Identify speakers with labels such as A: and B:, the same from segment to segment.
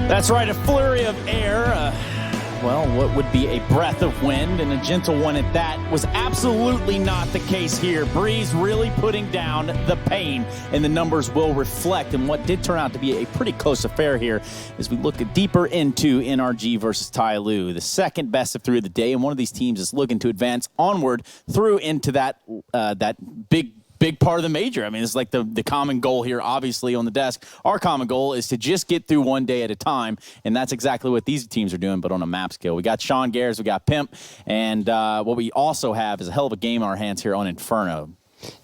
A: That's right, a flurry of air. Well, what would be a breath of wind, and a gentle one at that, was absolutely not the case here. Breeze really putting down the pain, and the numbers will reflect in what did turn out to be a pretty close affair here as we look deeper into NRG versus Tyloo, the second best of three of the day, and one of these teams is looking to advance onward through into that big part of the major. I mean, it's like the common goal here, obviously, on the desk. Our common goal is to just get through one day at a time, and that's exactly what these teams are doing, but on a map scale. We got Sean Gares, we got Pimp, and what we also have is a hell of a game on our hands here on Inferno.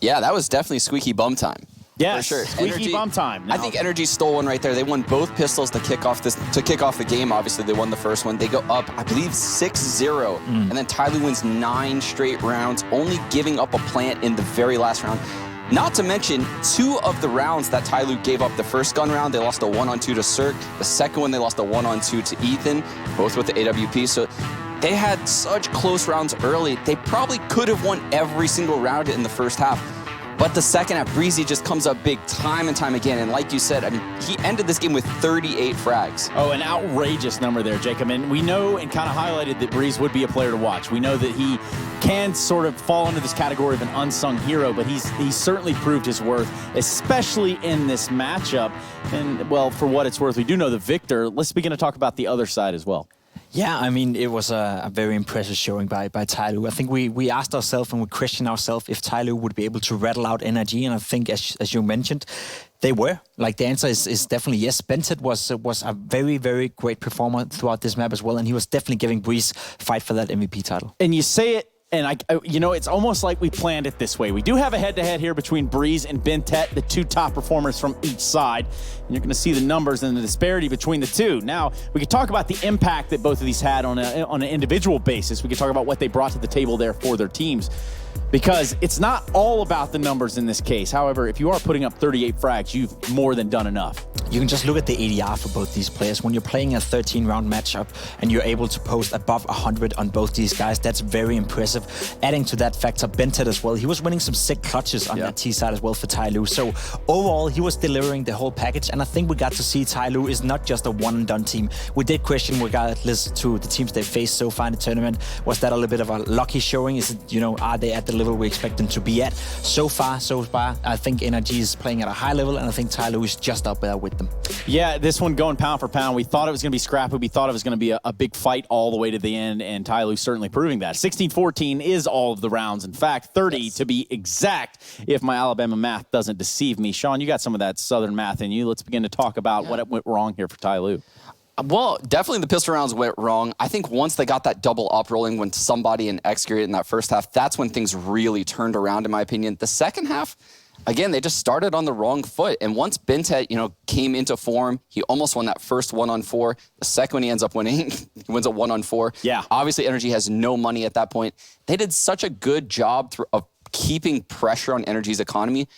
B: Yeah, that was definitely squeaky bum time.
A: Yeah,
B: for sure.
A: Squeaky bum time.
B: I think NRG stole one right there. They won both pistols to kick off the game. Obviously, they won the first one. They go up, I believe, 6-0, and then Tyloo wins 9 straight rounds, only giving up a plant in the very last round. Not to mention, 2 of the rounds that Tyloo gave up, the first gun round, they lost a 1-on-2 to Cirque. The second one, they lost a 1-on-2 to Ethan, both with the AWP. So they had such close rounds early. They probably could have won every single round in the first half. But the second half, Breezy just comes up big time and time again. And like you said, I mean, he ended this game with 38 frags.
A: Oh, an outrageous number there, Jacob. And we know and kind of highlighted that Breeze would be a player to watch. We know that he can sort of fall into this category of an unsung hero, but he's certainly proved his worth, especially in this matchup. And, well, for what it's worth, we do know the victor. Let's begin to talk about the other side as well.
C: Yeah, I mean, it was a very impressive showing by Tyloo. I think we asked ourselves and we questioned ourselves if Tyloo would be able to rattle out NRG, and I think, as you mentioned, they were. Like, the answer is definitely yes. Bentet was a very, very great performer throughout this map as well, and he was definitely giving Breeze fight for that MVP title.
A: And you say it, and it's almost like we planned it this way. We do have a head-to-head here between Breeze and Bentet, the 2 top performers from each side. And you're going to see the numbers and the disparity between the two. Now, we could talk about the impact that both of these had on an individual basis. We could talk about what they brought to the table there for their teams, because it's not all about the numbers in this case. However, if you are putting up 38 frags, you've more than done enough.
C: You can just look at the ADR for both these players. When you're playing a 13-round matchup and you're able to post above 100 on both these guys, that's very impressive. Adding to that factor, Bentet as well. He was winning some sick clutches on that T side as well for Tyloo. So overall, he was delivering the whole package, and I think we got to see Tyloo is not just a one-and-done team. We did question, regardless to the teams they faced so far in the tournament, was that a little bit of a lucky showing? Is it, are they at the level we expect them to be at? So far, I think NRG is playing at a high level, and I think Tyloo is just up there with them.
A: Yeah, this one going pound for pound. We thought it was going to be scrappy. We thought it was going to be a big fight all the way to the end, and Tyloo certainly proving that. 16-14 is all of the rounds. In fact, 30 to be exact, if my Alabama math doesn't deceive me. Sean, you got some of that Southern math in you. Let's begin to talk about what went wrong here for Tyloo.
B: Well, definitely the pistol rounds went wrong. I think once they got that double up rolling when somebody in executed in that first half, that's when things really turned around, in my opinion. The second half, again, they just started on the wrong foot. And once Bentet, came into form, he almost won that first 1-on-4. The second one he ends up winning, he wins a 1-on-4.
A: Yeah.
B: Obviously, NRG has no money at that point. They did such a good job of keeping pressure on NRG's economy,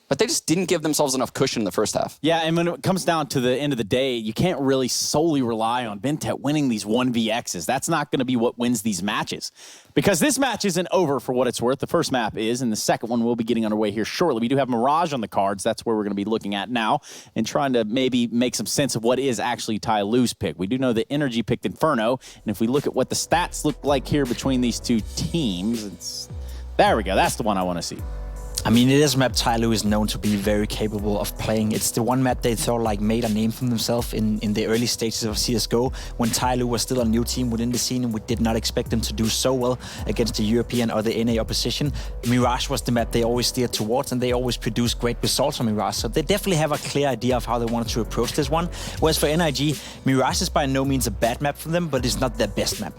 B: but they just didn't give themselves enough cushion in the first half.
A: Yeah, and when it comes down to the end of the day, you can't really solely rely on Bentet winning these 1vx's. That's not going to be what wins these matches, because this match isn't over for what it's worth. The first map is, and the second one will be getting underway here shortly. We do have Mirage on the cards. That's where we're going to be looking at now and trying to maybe make some sense of what is actually Tyloo's pick. We do know that NRG picked Inferno, and if we look at what the stats look like here between these two teams, there we go. That's the one I want to see.
C: I mean, it is a map Tyloo is known to be very capable of playing. It's the one map they thought made a name for themselves in the early stages of CSGO, when Tyloo was still a new team within the scene, and we did not expect them to do so well against the European or the NA opposition. Mirage was the map they always steered towards, and they always produced great results on Mirage. So they definitely have a clear idea of how they wanted to approach this one. Whereas for NRG, Mirage is by no means a bad map for them, but it's not their best map.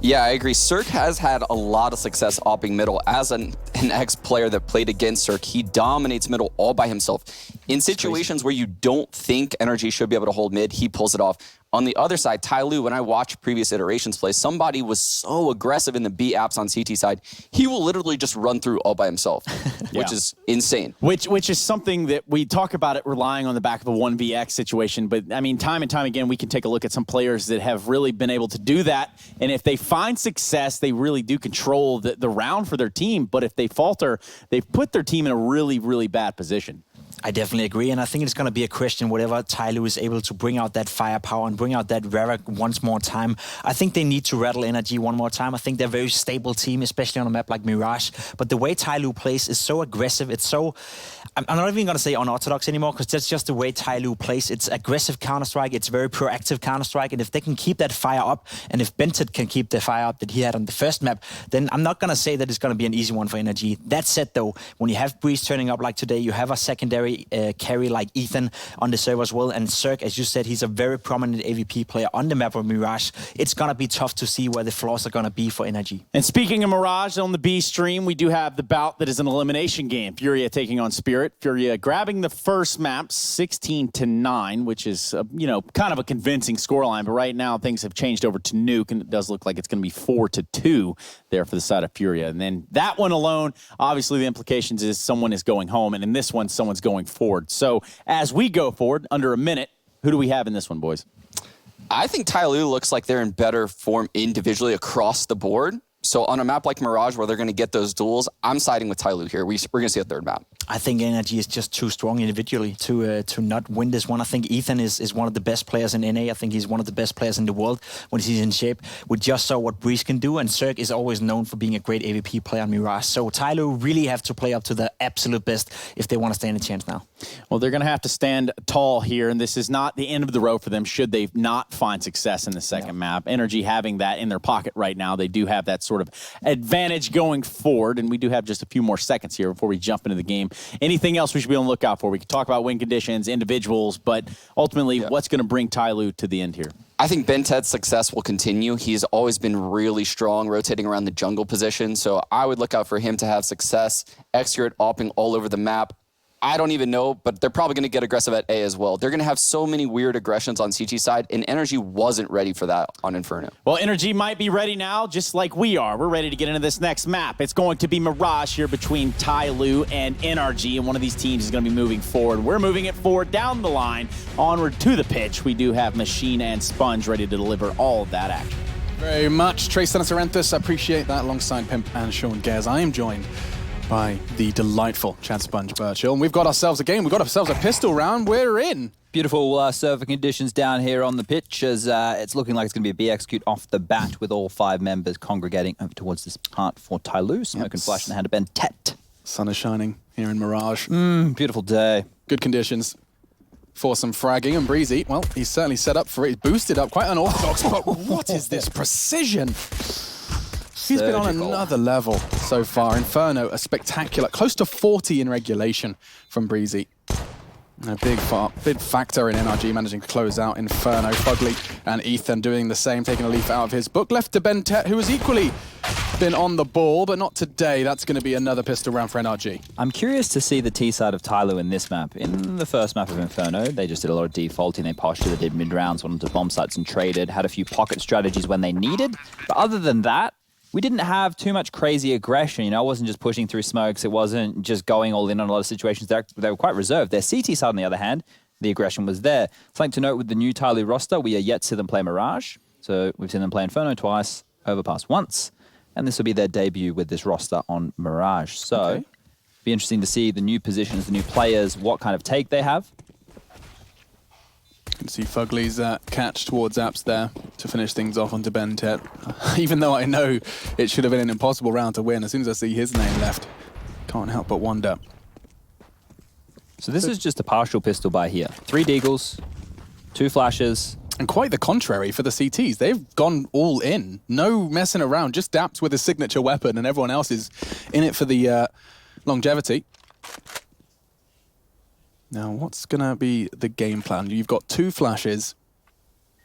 B: Yeah, I agree. Cirque has had a lot of success opping middle. As an ex-player that played against Cirque, he dominates middle all by himself. In situations where you don't think NRG should be able to hold mid, he pulls it off. On the other side, Tyloo, when I watch previous iterations play, somebody was so aggressive in the B apps on CT side, he will literally just run through all by himself, which is insane.
A: Which is something that we talk about, it relying on the back of a 1vx situation. But, I mean, time and time again, we can take a look at some players that have really been able to do that. And if they find success, they really do control the round for their team. But if they falter, they've put their team in a really, really bad position.
C: I definitely agree, and I think it's going to be a question whatever Tyloo is able to bring out that firepower and bring out that Rara once more time. I think they need to rattle NRG one more time. I think they're a very stable team, especially on a map like Mirage. But the way Tyloo plays is so aggressive. It's so... I'm not even going to say unorthodox anymore, because that's just the way Tyloo plays. It's aggressive Counter-Strike. It's very proactive Counter-Strike. And if they can keep that fire up, and if Bentet can keep the fire up that he had on the first map, then I'm not going to say that it's going to be an easy one for NRG. That said, though, when you have Breeze turning up like today, you have a secondary carry like Ethan on the server as well. And Zerg, as you said, he's a very prominent AVP player on the map of Mirage. It's going to be tough to see where the flaws are going to be for NRG.
A: And speaking of Mirage, on the B stream, we do have the bout that is an elimination game. Furia taking on Spirit. Furia grabbing the first map, 16-9, which is, kind of a convincing scoreline. But right now, things have changed over to Nuke, and it does look like it's going to be 4-2 there for the side of Furia. And then that one alone, obviously the implications is someone is going home, and in this one, someone's going forward. So as we go forward, under a minute, who do we have in this one, boys?
B: I think Tyloo looks like they're in better form individually across the board. So on a map like Mirage, where they're going to get those duels, I'm siding with Tyloo here. We're going to see a third map.
C: I think NRG is just too strong individually to not win this one. I think Ethan is one of the best players in NA. I think he's one of the best players in the world when he's in shape. We just saw what Breeze can do, and Zerg is always known for being a great AVP player on Mirage. So Tyloo really have to play up to the absolute best if they want to stand a chance now.
A: Well, they're going to have to stand tall here, and this is not the end of the road for them should they not find success in the second map. NRG having that in their pocket right now, they do have that sort of advantage going forward, and we do have just a few more seconds here before we jump into the game. Anything else we should be on the lookout for? We could talk about win conditions, individuals, but ultimately, what's going to bring Tyloo to the end here?
B: I think Bentet's success will continue. He's always been really strong, rotating around the jungle position, so I would look out for him to have success. Xrd opping all over the map. I don't even know, but they're probably going to get aggressive at A as well. They're going to have so many weird aggressions on CT side, and NRG wasn't ready for that on Inferno.
A: Well, NRG might be ready now, just like we are. We're ready to get into this next map. It's going to be Mirage here between Tyloo and NRG, and one of these teams is going to be moving forward. We're moving it forward down the line, onward to the pitch. We do have Machine and Sponge ready to deliver all of that action.
D: Very much. Trace Aranthus, I appreciate that, alongside Pimp and Sean Gares. I am joined by the delightful Chad Sponge Birchill. And we've got ourselves a game. We've got ourselves a pistol round. We're in.
E: Beautiful server conditions down here on the pitch, as it's looking like it's going to be a B execute off the bat with all 5 members congregating over towards this part for Tyloo. Smoke and flash in the hand of Bentet.
D: Sun is shining here in Mirage.
E: Beautiful day.
D: Good conditions for some fragging, and Breezy, well, he's certainly set up for it. He's boosted up, quite unorthodox, but what is this precision? He's been on another level so far. Inferno, a spectacular, close to 40 in regulation from Breezy. A big factor in NRG managing to close out Inferno. Fugly and Ethan doing the same, taking a leaf out of his book. Left to Bentet, who has equally been on the ball, but not today. That's going to be another pistol round for NRG.
E: I'm curious to see the T side of Tyloo in this map. In the first map of Inferno, they just did a lot of defaulting. They postured, they did mid-rounds, went onto bomb sites and traded, had a few pocket strategies when they needed. But other than that, we didn't have too much crazy aggression. You know, it wasn't just pushing through smokes. It wasn't just going all in on a lot of situations. They were quite reserved. Their CT side, on the other hand, the aggression was there. Something to note with the new Tyloo roster, we are yet to see them play Mirage. So we've seen them play Inferno twice, Overpass once, and this will be their debut with this roster on Mirage. So be interesting to see the new positions, the new players, what kind of take they have.
D: You can see Fugly's catch towards Apps there to finish things off onto Bentet. Even though I know it should have been an impossible round to win, as soon as I see his name left, can't help but wonder.
E: So this is just a partial pistol buy here. 3 deagles, 2 flashes.
D: And quite the contrary for the CTs. They've gone all in. No messing around, just Daps with his signature weapon, and everyone else is in it for the longevity. Now, what's going to be the game plan? You've got 2 flashes.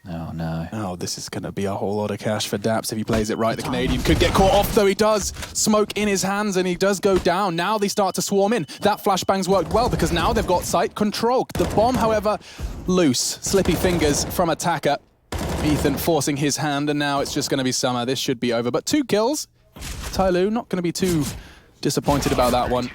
E: Oh, no.
D: Oh, this is going to be a whole lot of cash for Daps if he plays it right. The Canadian could get caught off, though he does. Smoke in his hands, and he does go down. Now they start to swarm in. That flashbang's worked well, because now they've got site control. The bomb, however, loose. Slippy fingers from attacker. Ethan forcing his hand, and now it's just going to be Summer. This should be over. But 2 kills. Tyloo not going to be too disappointed about that one.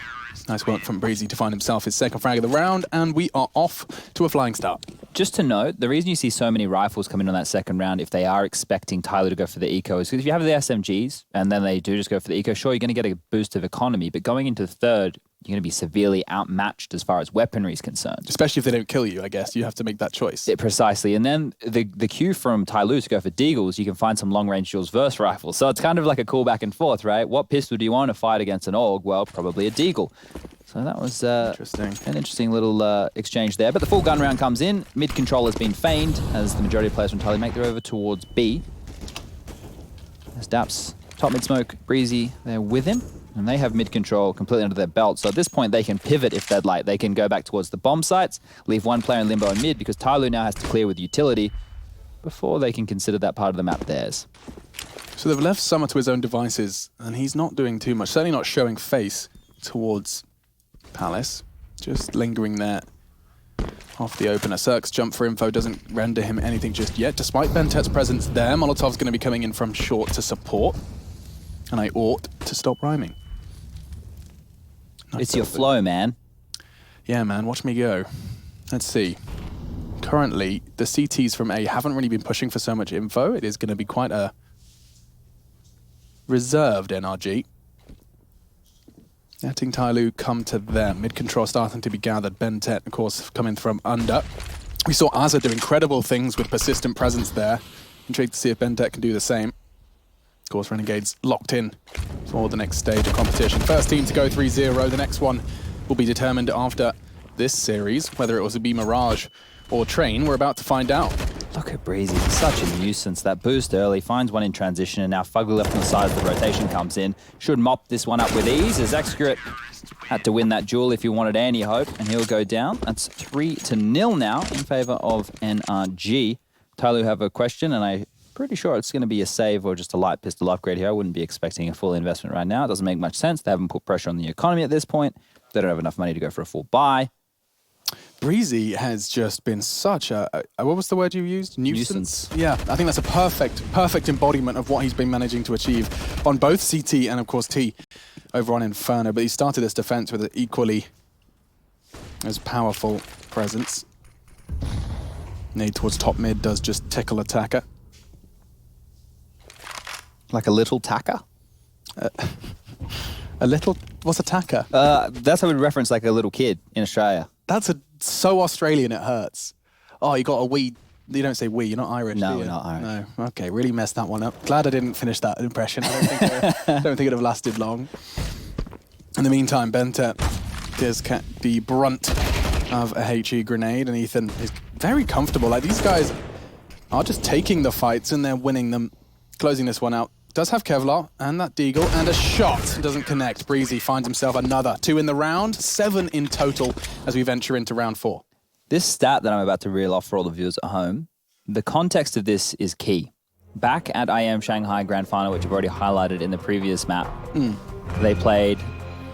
D: Nice work from Breezy to find himself his second frag of the round, and we are off to a flying start.
E: Just to note, the reason you see so many rifles coming on that second round, if they are expecting Tyloo to go for the eco, is because if you have the SMGs and then they do just go for the eco, sure, you're going to get a boost of economy, but going into the third, you're going to be severely outmatched as far as weaponry is concerned.
D: Especially if they don't kill you, I guess. You have to make that choice.
E: Precisely. And then the cue from Tyloo to go for deagles, you can find some long-range Jules Verse rifles. So it's kind of like a cool back and forth, right? What pistol do you want to fight against an AUG? Well, probably a deagle. So that was
D: interesting.
E: An interesting little exchange there. But the full gun round comes in. Mid control has been feigned as the majority of players from Tyloo make their over towards B. There's Daps, top mid smoke, Breezy, they're with him. And they have mid control completely under their belt. So at this point, they can pivot if they'd like. They can go back towards the bomb sites, leave one player in limbo in mid because Tyloo now has to clear with utility before they can consider that part of the map theirs.
D: So they've left Summer to his own devices, and he's not doing too much. Certainly not showing face towards Palace. Just lingering there off the opener. Cirque's jump for info doesn't render him anything just yet. Despite Bentet's presence there, Molotov's going to be coming in from short to support. And I ought to stop rhyming.
E: It's your flow, man.
D: Yeah, man, watch me go. Let's see. Currently, the CTs from A haven't really been pushing for so much info. It is going to be quite a reserved NRG. Letting Tyloo come to them. Mid-control starting to be gathered. Bentet, of course, coming from under. We saw Azza do incredible things with persistent presence there. Intrigued to see if Bentet can do the same. Of course, Renegades locked in for the next stage of competition. First team to go 3-0. The next one will be determined after this series. Whether it was to be Mirage or Train, we're about to find out.
E: Look at Breezy, he's such a nuisance. That boost early, finds one in transition, and now Fugly left on the side as the rotation comes in. Should mop this one up with ease, as Excurate had to win that duel if he wanted any hope, and he'll go down. That's 3-0 now in favor of NRG. Tyloo have a question, and I'm pretty sure it's going to be a save or just a light pistol upgrade here. I wouldn't be expecting a full investment right now. It doesn't make much sense. They haven't put pressure on the economy at this point. They don't have enough money to go for a full buy.
D: Breezy has just been such a what was the word you used? Nuisance? Yeah, I think that's a perfect embodiment of what he's been managing to achieve on both CT and, of course, T over on Inferno. But he started this defense with an equally as powerful presence. Nade towards top mid does just tickle attacker.
E: Like a little tacker?
D: A little... What's a tacker?
E: That's how we'd reference like a little kid in Australia.
D: That's so Australian it hurts. Oh, you got a wee... You don't say wee, you're not Irish,
E: No,
D: do you?
E: we're not Irish.
D: No, okay, really messed that one up. Glad I didn't finish that impression. I don't think it'd have lasted long. In the meantime, Bentet does the brunt of a HE grenade, and Ethan is very comfortable. Like, these guys are just taking the fights and they're winning them. Closing this one out. Does have Kevlar and that Deagle, and a shot doesn't connect. Breezy finds himself another 2 in the round, 7 in total as we venture into round 4.
E: This stat that I'm about to reel off for all the viewers at home, the context of this is key. Back at IEM Shanghai Grand Final, which I've already highlighted in the previous map, they played,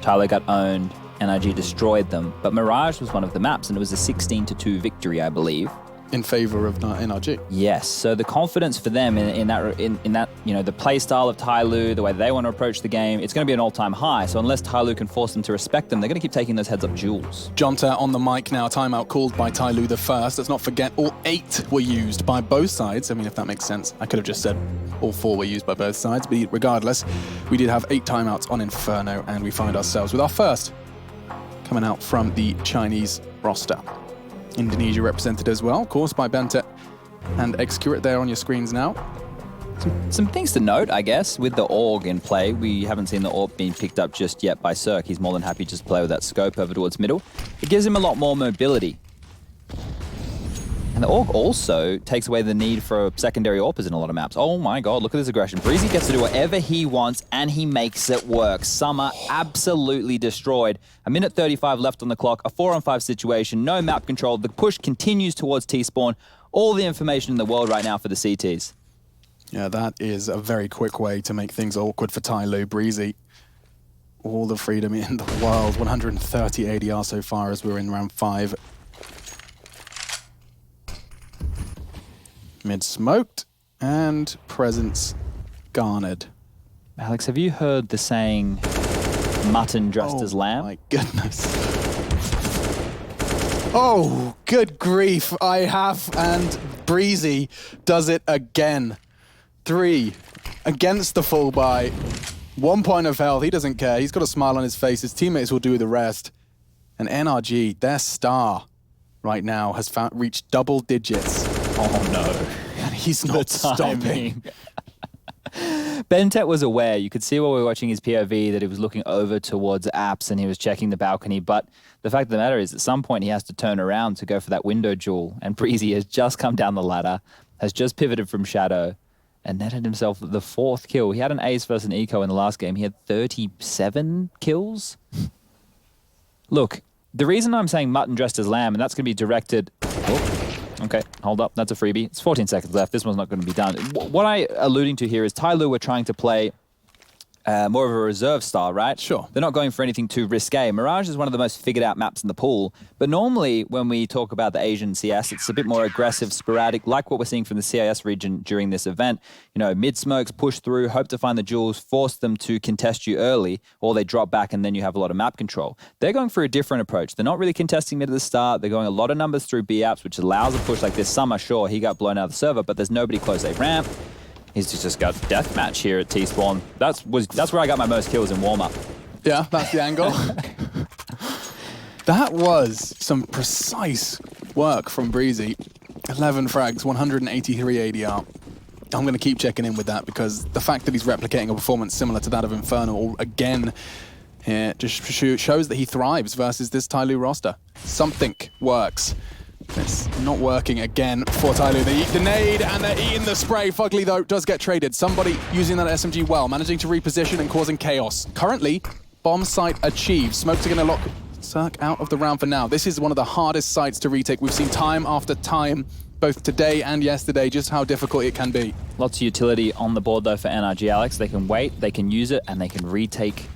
E: Tyloo got owned, NRG destroyed them, but Mirage was one of the maps, and it was a 16-2 victory, I believe.
D: In favor of NRG.
E: Yes, so the confidence for them in that, you know, the play style of Tyloo, the way they want to approach the game, it's going to be an all-time high. So unless Tyloo can force them to respect them, they're going to keep taking those heads-up duels.
D: Jonta on the mic now, timeout called by Tyloo the first. Let's not forget, all 8 were used by both sides. I mean, if that makes sense. I could have just said all 4 were used by both sides, but regardless, we did have 8 timeouts on Inferno, and we find ourselves with our first coming out from the Chinese roster. Indonesia represented as well, of course, by Bentet and Excurate there on your screens now.
E: Some things to note, I guess, with the AUG in play. We haven't seen the AUG being picked up just yet by Cirque. He's more than happy just to play with that scope over towards middle. It gives him a lot more mobility. And the AUG also takes away the need for secondary AWPers in a lot of maps. Oh my god, look at this aggression. Breezy gets to do whatever he wants, and he makes it work. Summer absolutely destroyed. A minute 35 left on the clock, a 4-on-5 situation, no map control. The push continues towards T-spawn. All the information in the world right now for the CTs.
D: Yeah, that is a very quick way to make things awkward for Tyloo. Breezy, all the freedom in the world. 130 ADR so far as we're in round 5. Mid smoked and presence garnered.
E: Alex, have you heard the saying, mutton dressed as lamb?
D: Oh my goodness. Oh, good grief, I have, and Breezy does it again. 3 against the full buy. 1 point of health. He doesn't care. He's got a smile on his face. His teammates will do the rest. And NRG, their star right now, has reached double digits.
E: Oh, no.
D: And he's not stopping.
E: Bentet was aware. You could see while we were watching his POV that he was looking over towards apps and he was checking the balcony. But the fact of the matter is, at some point, he has to turn around to go for that window duel. And Breezy has just come down the ladder, has just pivoted from Shadow, and netted himself the 4th kill. He had an ace versus an eco in the last game. He had 37 kills. Look, the reason I'm saying mutton dressed as lamb, and that's going to be directed... Oh. Okay, hold up. That's a freebie. It's 14 seconds left. This one's not going to be done. What I'm alluding to here is Tyloo were trying to play more of a reserve star, right?
D: Sure.
E: They're not going for anything too risque. Mirage is one of the most figured out maps in the pool. But normally when we talk about the Asian CS, it's a bit more aggressive, sporadic, like what we're seeing from the CIS region during this event. You know, mid-smokes, push through, hope to find the jewels, force them to contest you early, or they drop back and then you have a lot of map control. They're going for a different approach. They're not really contesting mid at the start. They're going a lot of numbers through B apps, which allows a push like this. Summer, sure, he got blown out of the server, but there's nobody close A ramp. He's just got deathmatch here at T-Spawn. That's where I got my most kills in warm-up.
D: Yeah, that's the angle. That was some precise work from Breezy. 11 frags, 183 ADR. I'm going to keep checking in with that because the fact that he's replicating a performance similar to that of Inferno again here just shows that he thrives versus this Tyloo roster. Something works. It's not working again for Tyloo. They eat the nade and they're eating the spray. Fugly, though, does get traded. Somebody using that SMG well, managing to reposition and causing chaos. Currently, bomb site achieved. Smokes are going to lock Cirque out of the round for now. This is one of the hardest sites to retake. We've seen time after time, both today and yesterday, just how difficult it can be.
E: Lots of utility on the board, though, for NRG, Alex. They can wait, they can use it, and they can retake.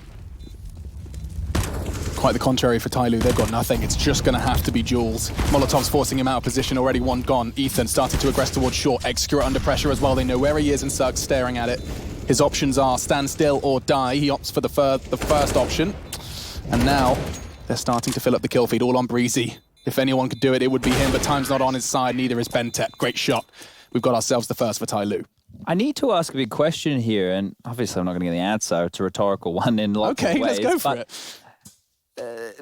D: Quite the contrary for Tyloo. They've got nothing. It's just going to have to be Jules. Molotov's forcing him out of position. Already one gone. Ethan started to aggress towards short. Execute under pressure as well. They know where he is and Cirque's staring at it. His options are stand still or die. He opts for the first option. And now they're starting to fill up the kill feed. All on Breezy. If anyone could do it, it would be him. But time's not on his side. Neither is Bentet. Great shot. We've got ourselves the first for Tyloo.
E: I need to ask a big question here. And obviously I'm not going to get the answer. It's a rhetorical one in lots of ways.
D: Okay, let's go for it.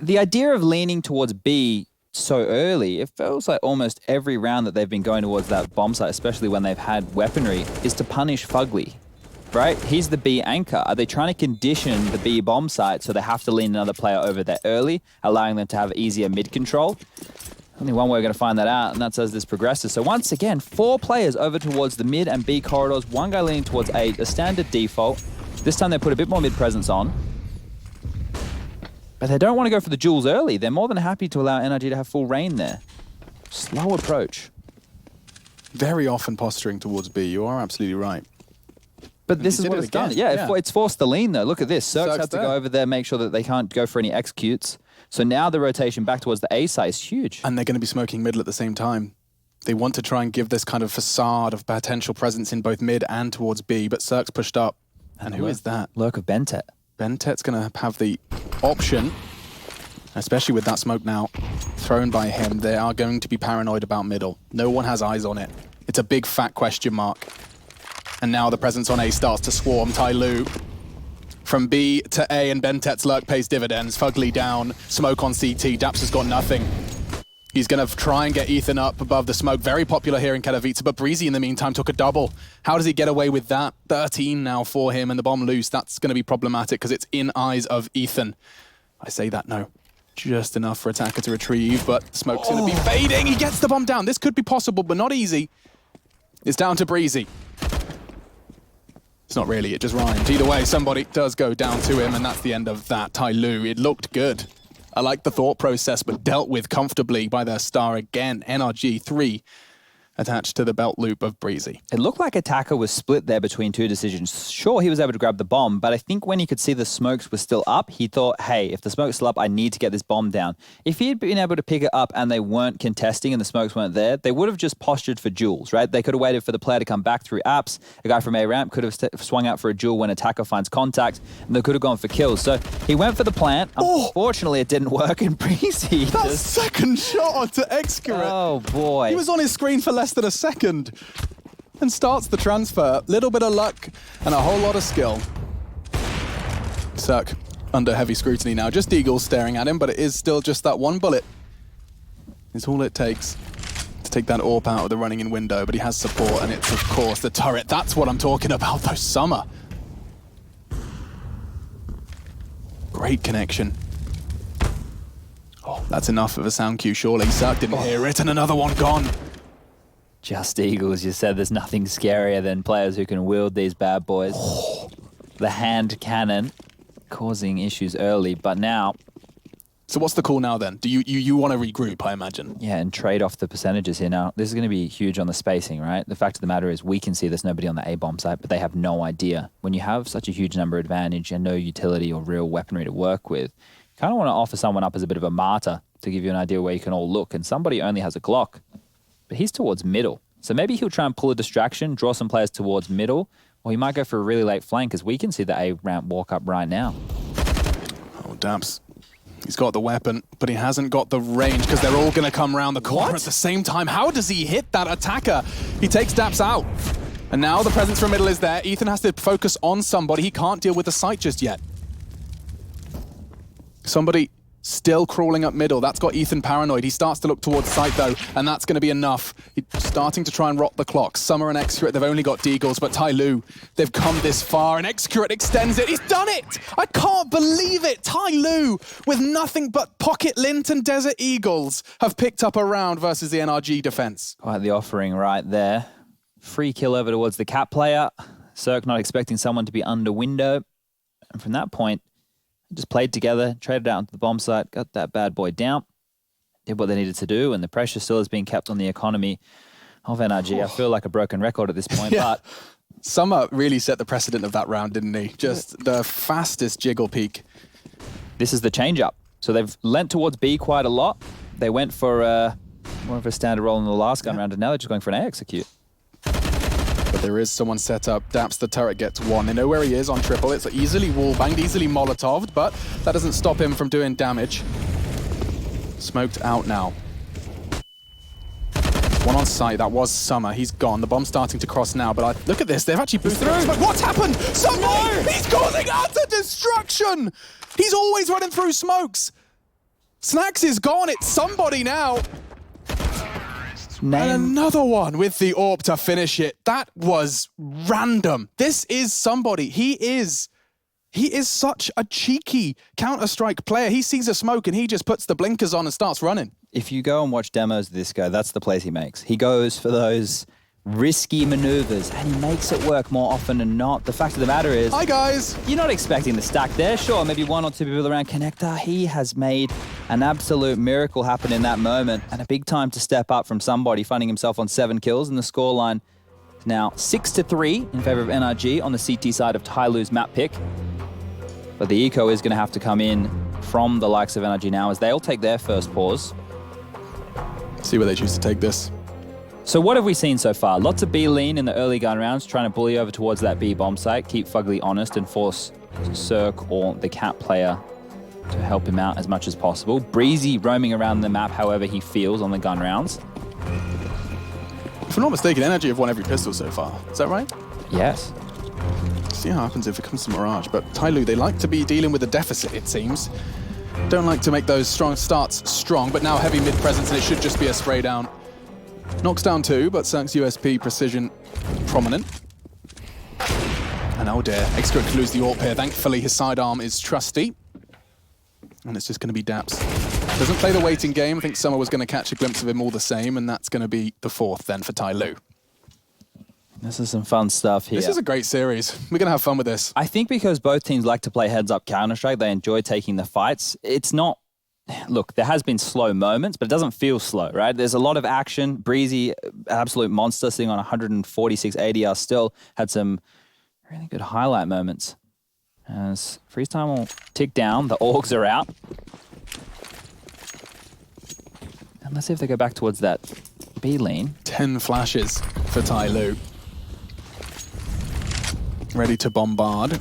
E: The idea of leaning towards B so early, it feels like almost every round that they've been going towards that bomb site, especially when they've had weaponry, is to punish Fugly, right? He's the B anchor. Are they trying to condition the B bomb site so they have to lean another player over there early, allowing them to have easier mid control? Only one way we're going to find that out, and that's as this progresses. So once again, 4 players over towards the mid and B corridors, one guy leaning towards A, the standard default. This time they put a bit more mid presence on. But they don't want to go for the jewels early. They're more than happy to allow NRG to have full reign there. Slow approach.
D: Very often posturing towards B. You are absolutely right.
E: But this is what it's done. Yeah, it's forced the lean, though. Look at this. Cirque's had to go over there, make sure that they can't go for any executes. So now the rotation back towards the A site is huge.
D: And they're going to be smoking middle at the same time. They want to try and give this kind of facade of potential presence in both mid and towards B, but Cirque's pushed up. And who is that?
E: Lurk of Bentet.
D: Bentet's going to have the option, especially with that smoke now thrown by him. They are going to be paranoid about middle. No one has eyes on it. It's a big fat question mark. And now the presence on A starts to swarm. Tyloo from B to A, and Bentet's lurk pays dividends. Fugly down, smoke on CT. Daps has got nothing. He's going to try and get Ethan up above the smoke. Very popular here in Katowice, but Breezy in the meantime took a double. How does he get away with that? 13 now for him, and the bomb loose. That's going to be problematic because it's in eyes of Ethan. I say that, no. Just enough for Attacker to retrieve, but smoke's going to be fading. He gets the bomb down. This could be possible, but not easy. It's down to Breezy. It's not really, it just rhymed. Either way, somebody does go down to him, and that's the end of that. Tyloo, it looked good. I like the thought process, but dealt with comfortably by their star again. NRG 3 attached to the belt loop of Breezy.
E: It looked like Attacker was split there between 2 decisions. Sure, he was able to grab the bomb, but I think when he could see the smokes were still up, he thought, hey, if the smoke's still up, I need to get this bomb down. If he had been able to pick it up and they weren't contesting and the smokes weren't there, they would have just postured for jewels, right? They could have waited for the player to come back through apps. A guy from A ramp could have swung out for a jewel when Attacker finds contact, and they could have gone for kills. So he went for the plant. Unfortunately, it didn't work, and Breezy
D: that second shot onto Excurate.
E: Oh, boy.
D: He was on his screen for less than a second and starts the transfer. Little bit of luck and a whole lot of skill. Cirque under heavy scrutiny now. Just Deagle staring at him, but it is still just that one bullet. It's all it takes to take that AWP out of the running in window, but he has support, and it's, of course, the turret. That's what I'm talking about, though, Summer. Great connection. Oh, that's enough of a sound cue, surely. Cirque didn't hear it, and another one gone.
E: Just Eagles, you said there's nothing scarier than players who can wield these bad boys. The hand cannon causing issues early, but now...
D: So what's the call now then? Do you want to regroup, I imagine?
E: Yeah, and trade off the percentages here now. This is going to be huge on the spacing, right? The fact of the matter is we can see there's nobody on the A-bomb site, but they have no idea. When you have such a huge number advantage and no utility or real weaponry to work with, you kind of want to offer someone up as a bit of a martyr to give you an idea where you can all look. And somebody only has a Glock, but he's towards middle. So maybe he'll try and pull a distraction, draw some players towards middle, or he might go for a really late flank, as we can see the A-ramp walk up right now.
D: Oh, Daps. He's got the weapon, but he hasn't got the range because they're all going to come around the corner at the same time. How does he hit that attacker? He takes Daps out. And now the presence from middle is there. Ethan has to focus on somebody. He can't deal with the site just yet. Somebody still crawling up middle. That's got Ethan paranoid. He starts to look towards site though, and that's going to be enough. He's starting to try and rock the clock. Summer and Excurate, they've only got Deagles, but Tyloo, they've come this far, and Excurate extends it. He's done it! I can't believe it! Tyloo, with nothing but Pocket Lint and Desert Eagles, have picked up a round versus the NRG defense.
E: Quite the offering right there. Free kill over towards the Cat player. Cirque not expecting someone to be under window. And from that point, just played together, traded out into the bomb site, got that bad boy down, did what they needed to do, and the pressure still is being kept on the economy of NRG. I feel like a broken record at this point, but...
D: Summer really set the precedent of that round, didn't he? Just the fastest jiggle peak.
E: This is the change-up. So they've lent towards B quite a lot. They went for more of a standard role in the last gun round, and now they're just going for an A execute.
D: But there is someone set up. Daps, the turret, gets one. They know where he is on triple. It's easily wall-banged, easily Molotoved, but that doesn't stop him from doing damage. Smoked out now. One on site. That was Summer. He's gone. The bomb's starting to cross now, but look at this. They've actually boosted it. What's happened? Somebody! No! He's causing utter destruction! He's always running through smokes. Snacks is gone. It's somebody now. And another one with the AWP to finish it. That was random. This is somebody. He is such a cheeky Counter-Strike player. He sees a smoke and he just puts the blinkers on and starts running.
E: If you go and watch demos of this guy, that's the plays he makes. He goes for those risky maneuvers, and he makes it work more often than not. The fact of the matter is...
D: Hi, guys.
E: You're not expecting the stack there. Sure, maybe one or two people around connector. He has made an absolute miracle happen in that moment, and a big time to step up from somebody, finding himself on 7 kills, and the scoreline is now 6-3 in favor of NRG on the CT side of Tyloo's map pick. But the eco is going to have to come in from the likes of NRG now as they'll take their first pause.
D: See where they choose to take this.
E: So what have we seen so far? Lots of B lean in the early gun rounds, trying to bully over towards that B bomb site, keep Fugly honest and force Cirque or the Cat player to help him out as much as possible. Breezy roaming around the map however he feels on the gun rounds.
D: If I'm not mistaken, NRG have won every pistol so far. Is that right?
E: Yes.
D: See how it happens if it comes to Mirage. But Tyloo, they like to be dealing with a deficit, it seems. Don't like to make those strong starts strong, but now heavy mid presence and it should just be a spray down. Knocks down 2, but Cirque's USP precision prominent. And oh dear, Excurate could lose the AWP here. Thankfully, his sidearm is trusty. And it's just going to be Daps. Doesn't play the waiting game. I think Summer was going to catch a glimpse of him all the same, and that's going to be the 4th then for Tyloo.
E: This is some fun stuff here.
D: This is a great series. We're going to have fun with this.
E: I think because both teams like to play heads-up Counter-Strike, they enjoy taking the fights. It's not... Look, there has been slow moments, but it doesn't feel slow, right? There's a lot of action. Breezy, absolute monster, sitting on 146 ADR still, had some really good highlight moments. As freeze time will tick down, the Orgs are out. And let's see if they go back towards that B lane.
D: 10 flashes for Tyloo. Ready to bombard.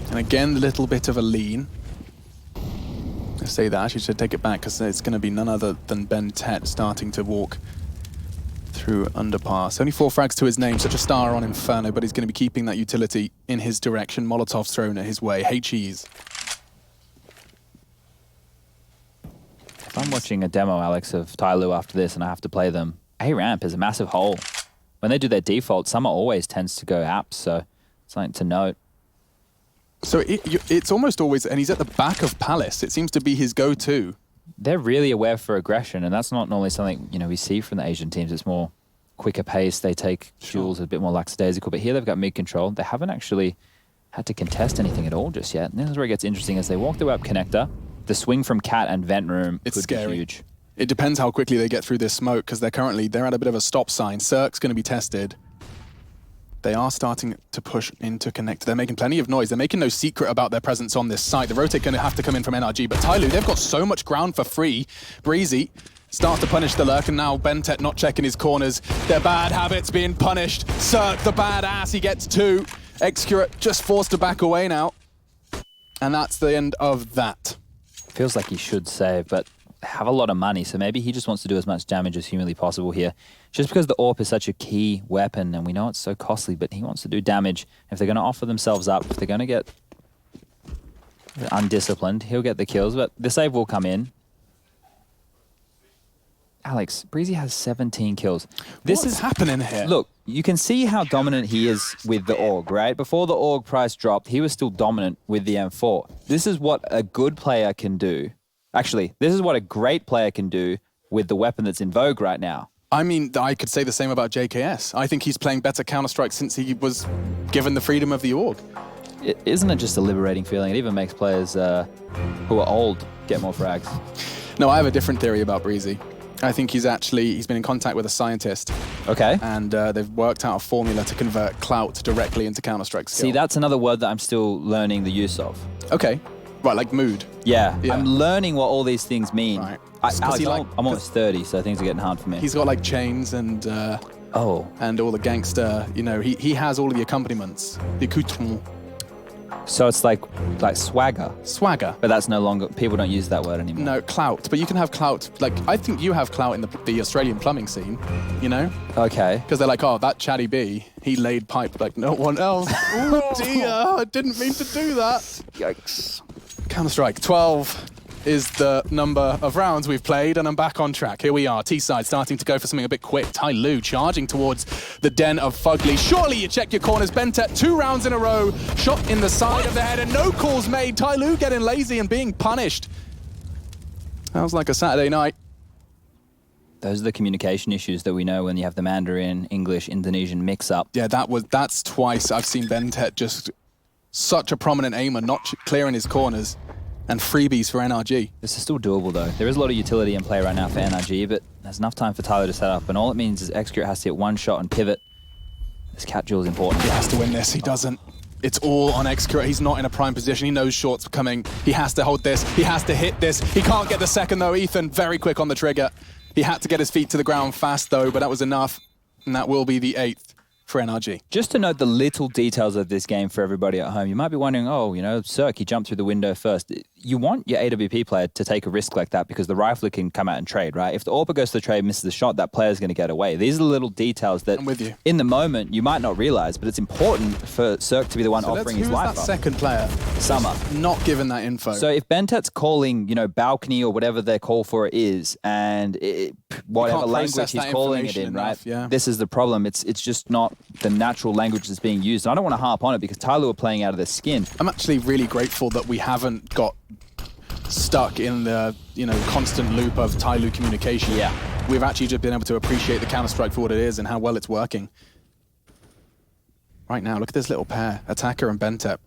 D: And again, a little bit of a lean. I say that, actually should take it back because it's going to be none other than Ben Tet starting to walk True underpass. Only 4 frags to his name, such a star on Inferno, but he's going to be keeping that utility in his direction. Molotov's thrown at his way. HE's.
E: If I'm watching a demo, Alex, of Tyloo after this and I have to play them, A-ramp is a massive hole. When they do their default, summer always tends to go apps, so something to note.
D: So it's almost always, and he's at the back of Palace. It seems to be his go-to.
E: They're really aware for aggression, and that's not normally something we see from the Asian teams. It's more quicker pace. They take duels a bit more lackadaisical, but here they've got mid control. They haven't actually had to contest anything at all just yet. And this is where it gets interesting as they walk the web connector. The swing from Cat and Vent Room
D: It's
E: could
D: scary.
E: be huge.
D: It depends how quickly they get through this smoke, because they're at a bit of a stop sign. Cirque's going to be tested. They are starting to push into connector. They're making plenty of noise. They're making no secret about their presence on this site. The Ro3 going to have to come in from NRG, but Tyloo, they've got so much ground for free. Breezy starts to punish the lurk, and now Bentet not checking his corners. Their bad habits being punished. Cirque, the badass, he gets 2. Excurate just forced to back away now. And that's the end of that.
E: Feels like he should save, but they have a lot of money, so maybe he just wants to do as much damage as humanly possible here. Just because the AWP is such a key weapon, and we know it's so costly, but he wants to do damage. If they're going to offer themselves up, if they're going to get undisciplined, he'll get the kills, but the save will come in. Alex, Breezy has 17 kills.
D: What's happening here?
E: Look, you can see how dominant he is with the AUG, right? Before the AUG price dropped, he was still dominant with the M4. This is what a good player can do. Actually, this is what a great player can do with the weapon that's in vogue right now.
D: I mean, I could say the same about JKS. I think he's playing better Counter-Strike since he was given the freedom of the AUG.
E: Isn't it just a liberating feeling? It even makes players who are old get more frags.
D: No, I have a different theory about Breezy. I think he's been in contact with a scientist.
E: Okay.
D: And they've worked out a formula to convert clout directly into Counter-Strike skill.
E: See, that's another word that I'm still learning the use of.
D: Okay. Right, like mood.
E: Yeah. I'm learning what all these things mean.
D: Right.
E: Alex, I'm almost 30, so things are getting hard for me.
D: He's got like chains and and all the gangster, he has all of the accompaniments, the accoutrement.
E: So it's like swagger.
D: Swagger.
E: But that's no longer, people don't use that word anymore.
D: No, clout. But you can have clout, I think you have clout in the Australian plumbing scene,
E: Okay.
D: Because they're like, oh, that Chatty B, he laid pipe like no one else. Oh dear, I didn't mean to do that.
E: Yikes.
D: Counter-Strike 12 is the number of rounds we've played, and I'm back on track. Here we are, T-side starting to go for something a bit quick. Tyloo charging towards the den of Fugly. Surely you check your corners. Bentet, 2 rounds in a row. Shot in the side of the head, and no calls made. Tyloo getting lazy and being punished. Sounds like a Saturday night.
E: Those are the communication issues that we know when you have the Mandarin, English, Indonesian mix-up.
D: Yeah, that's twice I've seen Bentet just such a prominent aimer, not clearing his corners. And freebies for NRG.
E: This is still doable though. There is a lot of utility in play right now for NRG, but there's enough time for Tyloo to set up, and all it means is Excurate has to hit 1 shot and pivot. This cat duel is important.
D: He has to win this, he doesn't. It's all on Excurate. He's not in a prime position. He knows short's coming. He has to hold this. He has to hit this. He can't get the second though. Ethan, very quick on the trigger. He had to get his feet to the ground fast though, but that was enough. And that will be the 8th for NRG.
E: Just to note the little details of this game for everybody at home, you might be wondering, oh, Cirque, he jumped through the window first. You want your AWP player to take a risk like that because the rifler can come out and trade, right? If the AWPer goes to the trade, misses the shot, that player's going to get away. These are the little details that,
D: I'm with you.
E: In the moment, you might not realize, but it's important for Cirque to be the one offering his life up.
D: Who's that second player?
E: Summer.
D: Not given that info.
E: So if Bentet's calling, balcony or whatever their call for it is, and whatever language he's calling it in,
D: enough,
E: right? This is the problem. It's just not the natural language that's being used. And I don't want to harp on it because Tyloo are playing out of their skin.
D: I'm actually really grateful that we haven't got stuck in the constant loop of Tyloo communication.
E: Yeah.
D: We've actually just been able to appreciate the Counter-Strike for what it is and how well it's working. Right now, look at this little pair, Attacker and Bentet,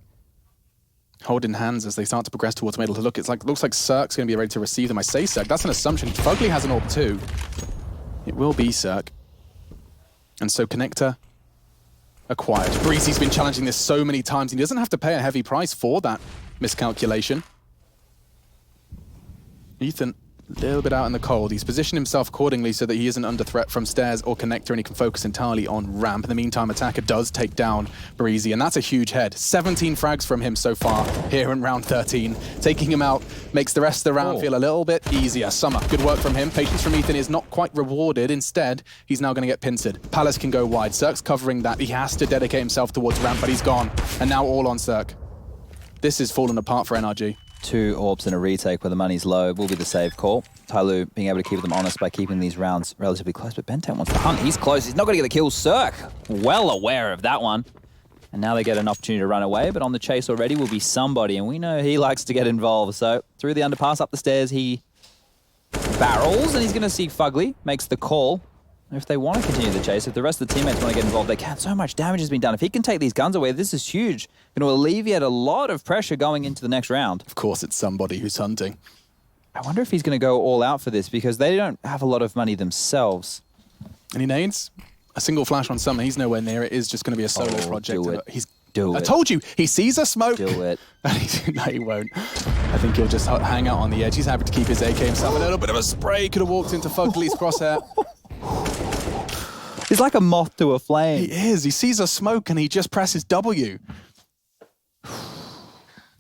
D: holding hands as they start to progress towards middle. Looks like Cirque's going to be ready to receive them. I say Cirque, that's an assumption. Fugly has an AWP too. It will be Cirque. And so Connector acquired. Breezy's been challenging this so many times. He doesn't have to pay a heavy price for that miscalculation. Ethan A little bit out in the cold. He's positioned himself accordingly so that he isn't under threat from stairs or connector, and he can focus entirely on ramp. In the meantime, Attacker does take down Breezy, and that's a huge head. 17 frags from him so far here in round 13. Taking him out makes the rest of the round feel a little bit easier. Summer, good work from him. Patience from Ethan is not quite rewarded. Instead, he's now going to get pincered. Palace can go wide. Cirque's covering that. He has to dedicate himself towards ramp, but he's gone. And now all on Cirque. This is falling apart for NRG.
E: 2 orbs and a retake where the money's low will be the save call. Tyloo being able to keep them honest by keeping these rounds relatively close, but Ben 10 wants to hunt. He's close. He's not going to get the kill. Cirque, well aware of that one. And now they get an opportunity to run away, but on the chase already will be somebody, and we know he likes to get involved. So through the underpass, up the stairs, he barrels, and he's going to see Fugly, makes the call. If they want to continue the chase, if the rest of the teammates want to get involved, they can. So much damage has been done. If he can take these guns away, this is huge. Going to alleviate a lot of pressure going into the next round.
D: Of course, it's somebody who's hunting.
E: I wonder if he's going to go all out for this, because they don't have a lot of money themselves.
D: Any nades? A single flash on Summer. He's nowhere near it. It's just going to be a solo project.
E: Do it.
D: I told you, he sees a smoke.
E: Do it.
D: No, he won't. I think he'll just hang out on the edge. He's happy to keep his AK himself. A little bit of a spray. Could have walked into Fugly's crosshair.
E: He's like a moth to a flame.
D: He is. He sees a smoke and he just presses W.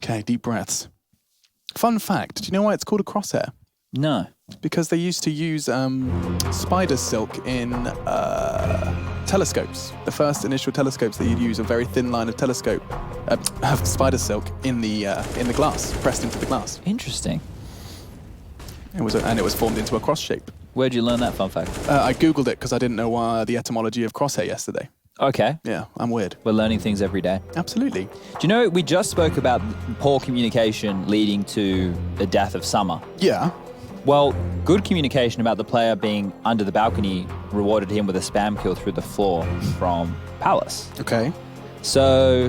D: Okay, deep breaths. Fun fact, do you know why it's called a crosshair?
E: No.
D: Because they used to use spider silk in telescopes. The first initial telescopes that you'd use, a very thin line of telescope, have spider silk in the glass, pressed into the glass.
E: Interesting.
D: It was formed into a cross shape.
E: Where'd you learn that fun fact?
D: I googled it because I didn't know the etymology of crosshair yesterday.
E: Okay.
D: Yeah, I'm weird.
E: We're learning things every day.
D: Absolutely.
E: Do you know, we just spoke about poor communication leading to the death of Summer.
D: Yeah.
E: Well, good communication about the player being under the balcony rewarded him with a spam kill through the floor from Palace.
D: Okay.
E: So,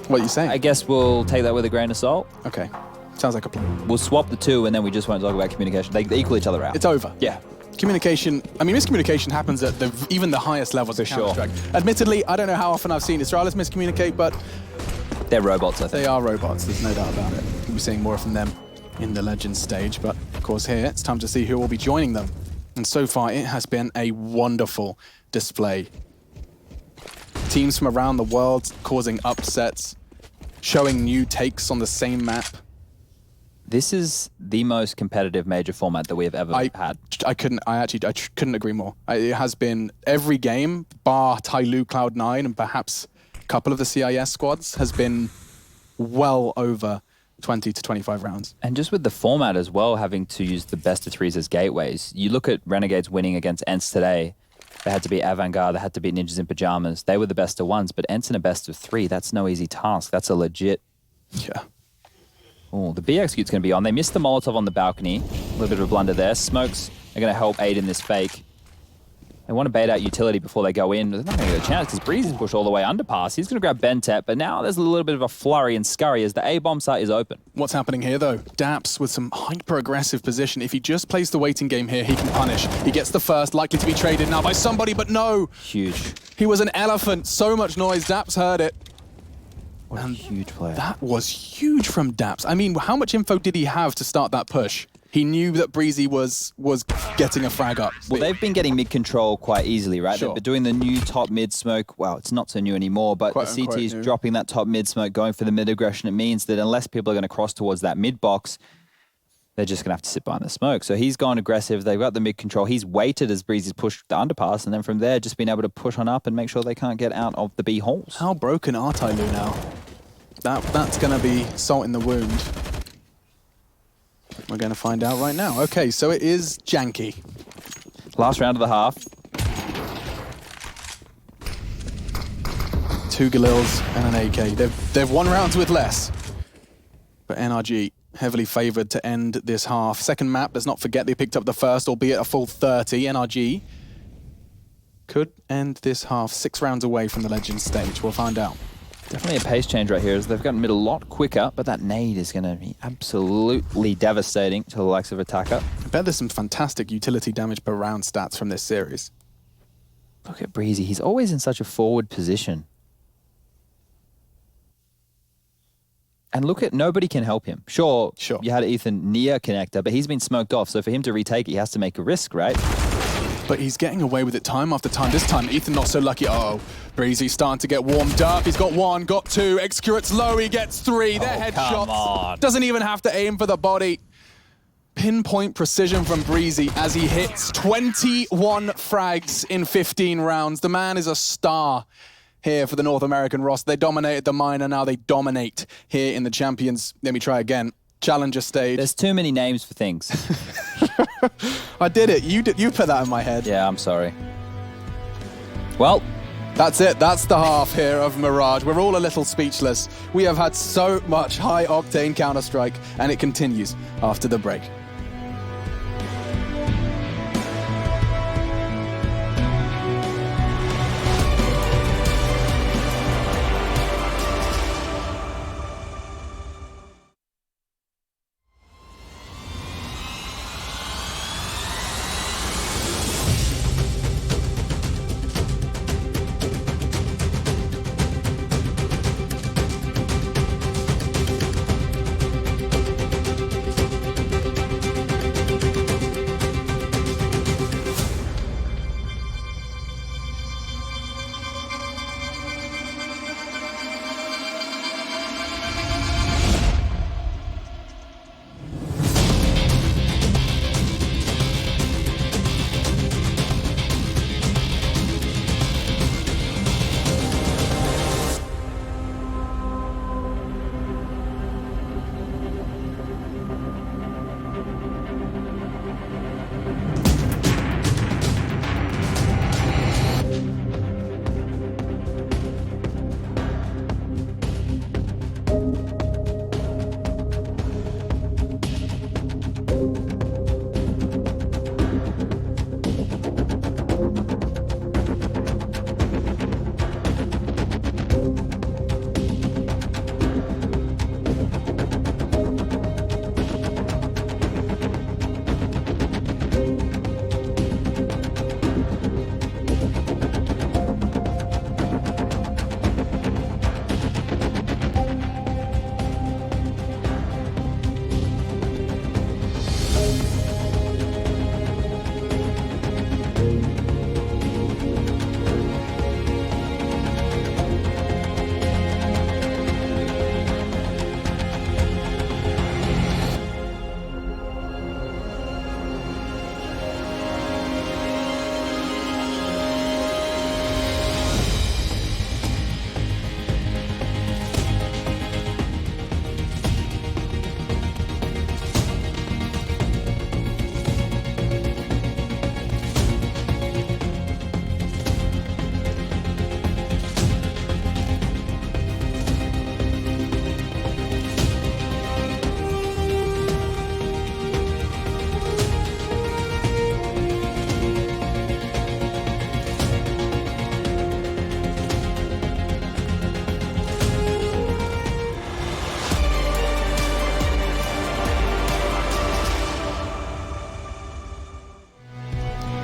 D: What are you saying?
E: I guess we'll take that with a grain of salt.
D: Okay. Sounds like a plan.
E: We'll swap the two and then we just won't talk about communication. They equal each other out.
D: It's over.
E: Yeah.
D: Communication, I mean, miscommunication happens at even the highest levels of Counter-Strike. Admittedly, I don't know how often I've seen Astralis miscommunicate, but
E: They're robots, I think.
D: they are robots, there's no doubt about it. We'll be seeing more from them in the Legends stage, but of course here, it's time to see who will be joining them. And so far, it has been a wonderful display. Teams from around the world causing upsets, showing new takes on the same map.
E: This is the most competitive major format that we have ever had.
D: I couldn't agree more. It has been every game, bar Tyloo Cloud9 and perhaps a couple of the CIS squads, has been well over 20 to 25 rounds.
E: And just with the format as well, having to use the best of threes as gateways. You look at Renegades winning against Ents today. They had to beat Avantgarde, they had to beat Ninjas in Pajamas. They were the best of ones, but Ents in a best of three, that's no easy task. That's a legit...
D: Yeah.
E: Oh, the B execute's going to be on. They missed the Molotov on the balcony. A little bit of a blunder there. Smokes are going to help aid in this fake. They want to bait out utility before they go in. They're not going to get a chance because Breezy's pushed all the way underpass. He's going to grab Bentep, but now there's a little bit of a flurry and scurry as the A-bomb site is open.
D: What's happening here, though? Daps with some hyper-aggressive position. If he just plays the waiting game here, he can punish. He gets the first, likely to be traded now by somebody, but no!
E: Huge.
D: He was an elephant. So much noise. Daps heard it.
E: What a huge player.
D: That was huge from Daps. I mean, how much info did he have to start that push? He knew that Breezy was getting a frag up.
E: Well, they've been getting mid-control quite easily, right?
D: Sure.
E: They're doing the new top mid-smoke. Well, it's not so new anymore, but
D: Quite
E: the CT's
D: new.
E: dropping that top mid-smoke, going for the mid-aggression. It means that unless people are going to cross towards that mid-box, they're just going to have to sit behind the smoke. So he's gone aggressive. They've got the mid-control. He's waited as Breezy's pushed the underpass, and then from there, just been able to push on up and make sure they can't get out of the B holes.
D: How broken are Tyloo now? That's going to be salt in the wound. We're going to find out right now. Okay, so it is janky.
E: Last round of the half.
D: 2 Galils and an AK. They've won rounds with less. But NRG heavily favoured to end this half. Second map, let's not forget they picked up the first, albeit a full 30. NRG could end this half 6 rounds away from the Legends stage. We'll find out.
E: Definitely a pace change right here as they've gotten mid a lot quicker, but that nade is going to be absolutely devastating to the likes of Attacker.
D: I bet there's some fantastic utility damage per round stats from this series.
E: Look at Breezy. He's always in such a forward position. And look at, nobody can help him. Sure, you had Ethan near connector, but he's been smoked off. So for him to retake it, he has to make a risk, right?
D: But he's getting away with it time after time. This time, Ethan not so lucky. Oh, Breezy's starting to get warmed up. He's got 1, got 2. Execurate's low, he gets 3. They're headshots. Doesn't even have to aim for the body. Pinpoint precision from Breezy as he hits 21 frags in 15 rounds. The man is a star here for the North American roster. They dominated the minor, now they dominate here in the Champions. Let me try again. Challenger stage.
E: There's too many names for things.
D: I did it. You put that in my head.
E: Yeah, I'm sorry. Well,
D: that's it. That's the half here of Mirage. We're all a little speechless. We have had so much high-octane Counter-Strike, and it continues after the break.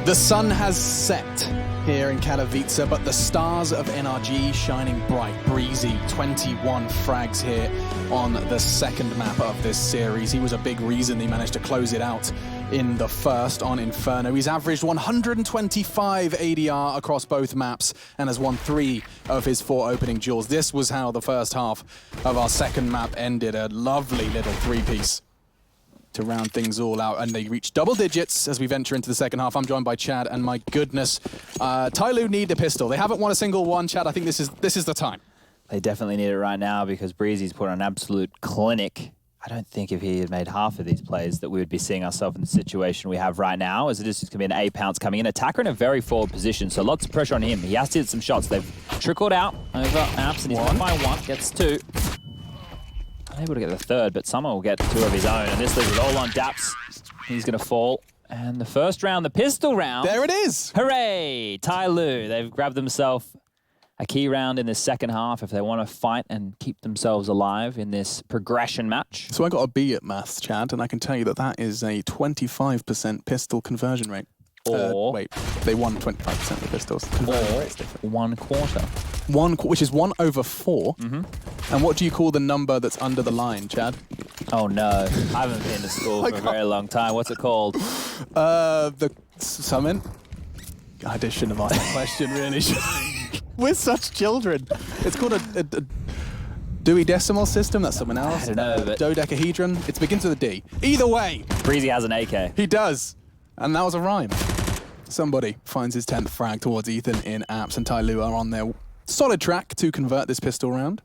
D: The sun has set here in Katowice, but the stars of NRG shining bright. Breezy, 21 frags here on the second map of this series. He was a big reason he managed to close it out in the first on Inferno. He's averaged 125 ADR across both maps and has won 3 of his 4 opening duels. This was how the first half of our second map ended. A lovely little 3-piece to round things all out, and they reach double digits as we venture into the second half. I'm joined by Chad, and my goodness, Tyloo need a pistol. They haven't won a single one, Chad. I think this is the time.
E: They definitely need it right now because Breezy's put on an absolute clinic. I don't think if he had made half of these plays that we would be seeing ourselves in the situation we have right now, as it is just going to be an A-pounce coming in. Attacker in a very forward position, so lots of pressure on him. He has to hit some shots. They've trickled out over maps, and he's going to find 1, gets 2. Unable to get the 3rd, but someone will get 2 of his own, and this leaves it all on Daps. He's going to fall. And the first round, the pistol round.
D: There it is.
E: Hooray! Tyloo. They've grabbed themselves a key round in the second half if they want to fight and keep themselves alive in this progression match.
D: So I got a B at maths, Chad, and I can tell you that that is a 25% pistol conversion rate.
E: Or
D: wait, they won 25% of the pistols. Conversion rate's different.
E: 1/4.
D: Which is 1/4. And what do you call the number that's under the line, Chad?
E: Oh no, I haven't been to school for a very long time. What's it called?
D: The summon? I just shouldn't have asked that question, really. We're such children. It's called a Dewey Decimal System. That's someone else.
E: I don't know, but
D: Dodecahedron. It begins with a D. Either way,
E: Breezy has an AK.
D: he does. And that was a rhyme. Somebody finds his 10th frag towards Ethan in Apps, and Tyloo are on their solid track to convert this pistol round.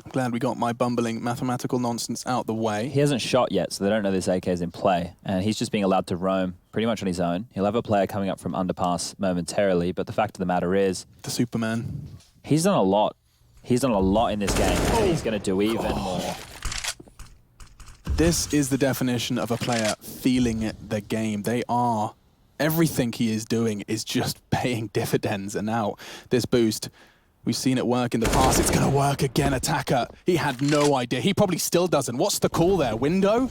D: I'm glad we got my bumbling mathematical nonsense out the way.
E: He hasn't shot yet, so they don't know this AK is in play. And he's just being allowed to roam pretty much on his own. He'll have a player coming up from underpass momentarily, but the fact of the matter is,
D: The Superman.
E: he's done a lot. He's done a lot in this game, and he's going to do even more.
D: This is the definition of a player feeling the game. They are. Everything he is doing is just paying dividends. And now this boost, we've seen it work in the past. It's going to work again. Attacker, he had no idea. He probably still doesn't. What's the call there? Window?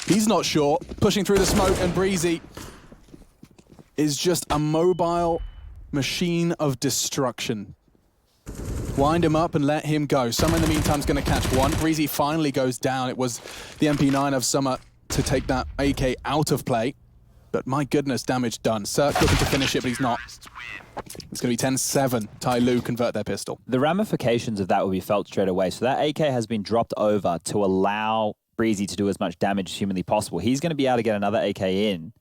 D: He's not sure. Pushing through the smoke, and Breezy is just a mobile machine of destruction. Wind him up and let him go. Summer in the meantime is going to catch one. Breezy finally goes down. It was the MP9 of Summer to take that AK out of play. But my goodness, damage done. Cirque looking to finish it, but he's not. It's going to be 10-7. Tyloo convert their pistol.
E: The ramifications of that will be felt straight away. So that AK has been dropped over to allow Breezy to do as much damage as humanly possible. He's going to be able to get another AK in.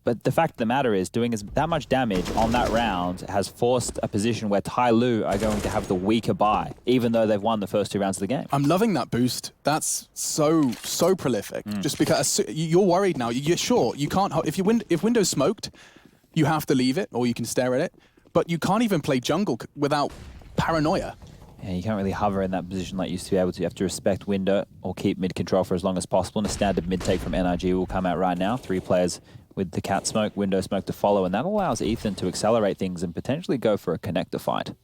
E: But the fact of the matter is, doing that much damage on that round has forced a position where Tyloo are going to have the weaker buy, even though they've won the first 2 rounds of the game.
D: I'm loving that boost. That's so prolific. Just because you're worried now. You're sure you can't. If Window's smoked, you have to leave it, or you can stare at it. But you can't even play jungle without paranoia.
E: Yeah, you can't really hover in that position like you used to be able to. You have to respect window or keep mid control for as long as possible. And a standard mid take from NRG will come out right now. 3 players with the cat smoke, window smoke to follow, and that allows Ethan to accelerate things and potentially go for a connector fight.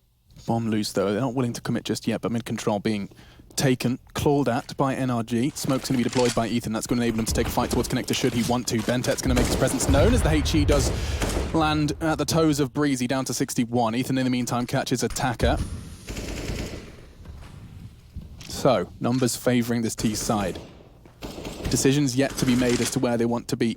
D: Bomb loose though. They're not willing to commit just yet, but mid control being taken, clawed at by NRG. Smoke's going to be deployed by Ethan. That's going to enable him to take a fight towards connector should he want to. Bentet's going to make his presence known as the HE does land at the toes of Breezy down to 61. Ethan in the meantime catches Attacker. So, numbers favouring this T side. Decisions yet to be made as to where they want to be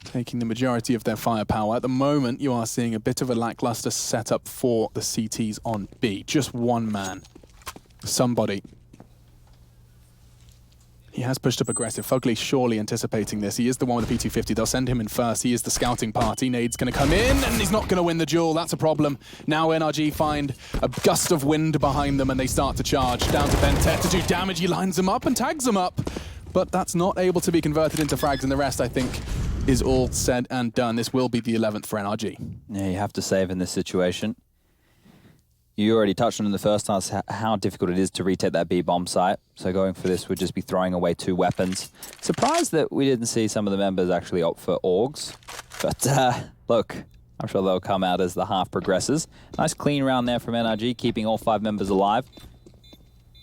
D: taking the majority of their firepower. At the moment, you are seeing a bit of a lackluster setup for the CTs on B. Just one man. Somebody. He has pushed up aggressive. Fugly surely anticipating this. He is the one with the P250. They'll send him in first. He is the scouting party. Nade's going to come in, and he's not going to win the duel. That's a problem. Now NRG find a gust of wind behind them, and they start to charge. Down to Bentet to do damage. He lines them up and tags them up. But that's not able to be converted into frags, and the rest, I think, is all said and done. This will be the 11th for NRG.
E: Yeah, you have to save in this situation. You already touched on in the first task how difficult it is to retake that B bomb site. So going for this would just be throwing away 2 weapons. Surprised that we didn't see some of the members actually opt for AUGs. But look, I'm sure they'll come out as the half progresses. Nice clean round there from NRG, keeping all 5 members alive.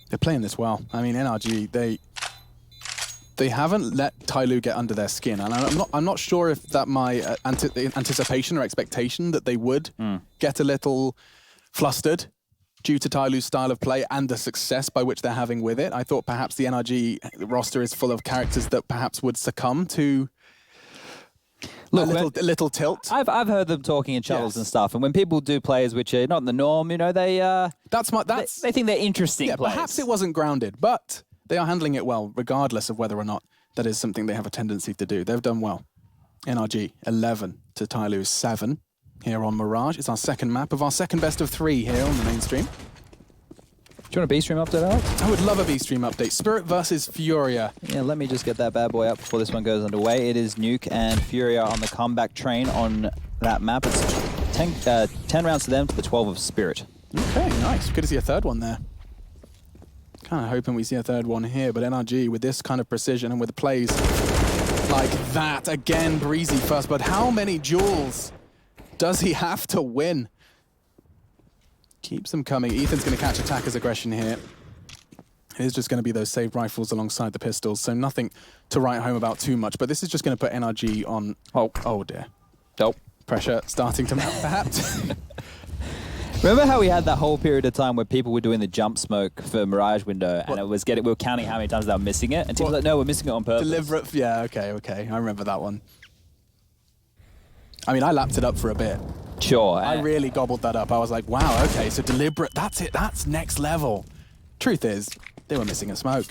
D: They're playing this well. I mean, NRG, they haven't let Tyloo get under their skin, and I'm not sure if that my anticipation or expectation that they would get a little flustered due to Tyloo's style of play and the success by which they're having with it. I thought perhaps the NRG roster is full of characters that perhaps would succumb to a little tilt.
E: I've heard them talking in shuttles and stuff, and when people do plays which are not the norm, you know, they think they're interesting plays.
D: Perhaps it wasn't grounded, but they are handling it well, regardless of whether or not that is something they have a tendency to do. They've done well. NRG 11 to Tyloo 7 here on Mirage. It's our second map of our second best of 3 here on the mainstream.
E: Do you want a B-stream update, Alex?
D: I would love a B-stream update. Spirit versus Furia.
E: Yeah, let me just get that bad boy up before this one goes underway. It is Nuke and Furia on the comeback train on that map. It's 10 rounds to them to the 12 of Spirit.
D: Okay, nice. Good to see a third one there. Kind of hoping we see a third one here, but NRG with this kind of precision and with plays like that. Again, Breezy first, but how many duels does he have to win? Keeps them coming. Ethan's going to catch attacker's aggression here. It is just going to be those saved rifles alongside the pistols, so nothing to write home about too much, but this is just going to put NRG on... Oh dear.
E: Nope.
D: Pressure starting to mount, perhaps.
E: Remember how we had that whole period of time where people were doing the jump smoke for Mirage window, and it was we were counting how many times they were missing it, and people were like, no, we're missing it on purpose.
D: Deliberate, yeah, okay. I remember that one. I mean, I lapped it up for a bit.
E: Sure.
D: I really gobbled that up. I was like, wow, okay, so deliberate, that's it, that's next level. Truth is, they were missing a smoke.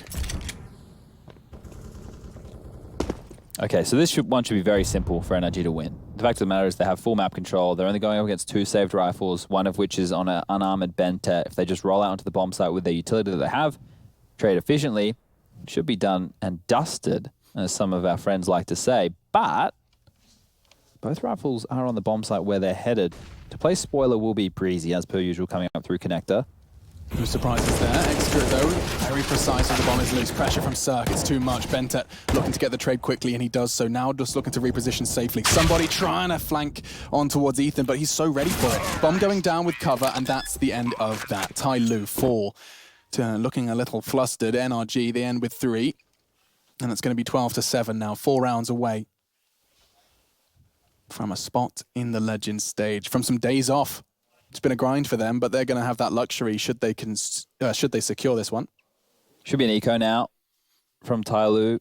E: Okay, so this one should be very simple for NRG to win. The fact of the matter is they have full map control. They're only going up against 2 saved rifles, one of which is on an unarmored Bentet. If they just roll out onto the bomb site with their utility that they have, trade efficiently, it should be done and dusted, as some of our friends like to say. But both rifles are on the bomb site where they're headed. To play spoiler will be breezy, as per usual, coming up through connector.
D: No surprises there. Extra, though, very precise as the bomb is loose. Pressure from Cirque, it's too much. Bentet looking to get the trade quickly, and he does so now, just looking to reposition safely. Somebody trying to flank on towards Ethan, but he's so ready for it. Bomb going down with cover, and that's the end of that. Tyloo fall to looking a little flustered. NRG, they end with 3, and it's going to be 12-7 now, 4 rounds away from a spot in the Legends stage, from some days off. It's been a grind for them, but they're going to have that luxury should they secure this one.
E: Should be an eco now from Tyloo,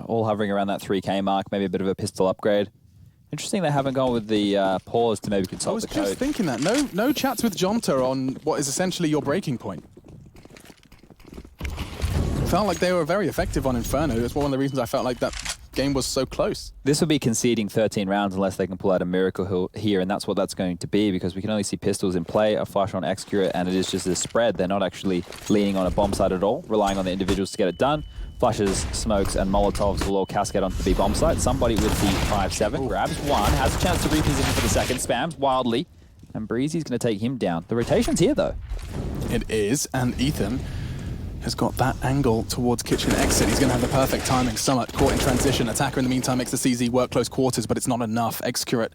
E: all hovering around that 3K mark, maybe a bit of a pistol upgrade. Interesting they haven't gone with the pause to maybe consult the code.
D: I was just thinking that. No chats with Jonta on what is essentially your breaking point. Felt like they were very effective on Inferno. That's one of the reasons I felt like that game was so close.
E: This will be conceding 13 rounds unless they can pull out a miracle here, and that's what that's going to be, because we can only see pistols in play, a flash on Excurate, and it is just a spread. They're not actually leaning on a bomb site at all, relying on the individuals to get it done. Flashes, smokes, and Molotovs will all cascade onto the B bomb site. Somebody with the 5-7 grabs one, has a chance to reposition for the second, spams wildly, and Breezy's going to take him down. The rotation's here, though.
D: It is, and Ethan has got that angle towards kitchen exit. He's going to have the perfect timing. Summit caught in transition. Attacker in the meantime makes the CZ work close quarters, but it's not enough. Excurate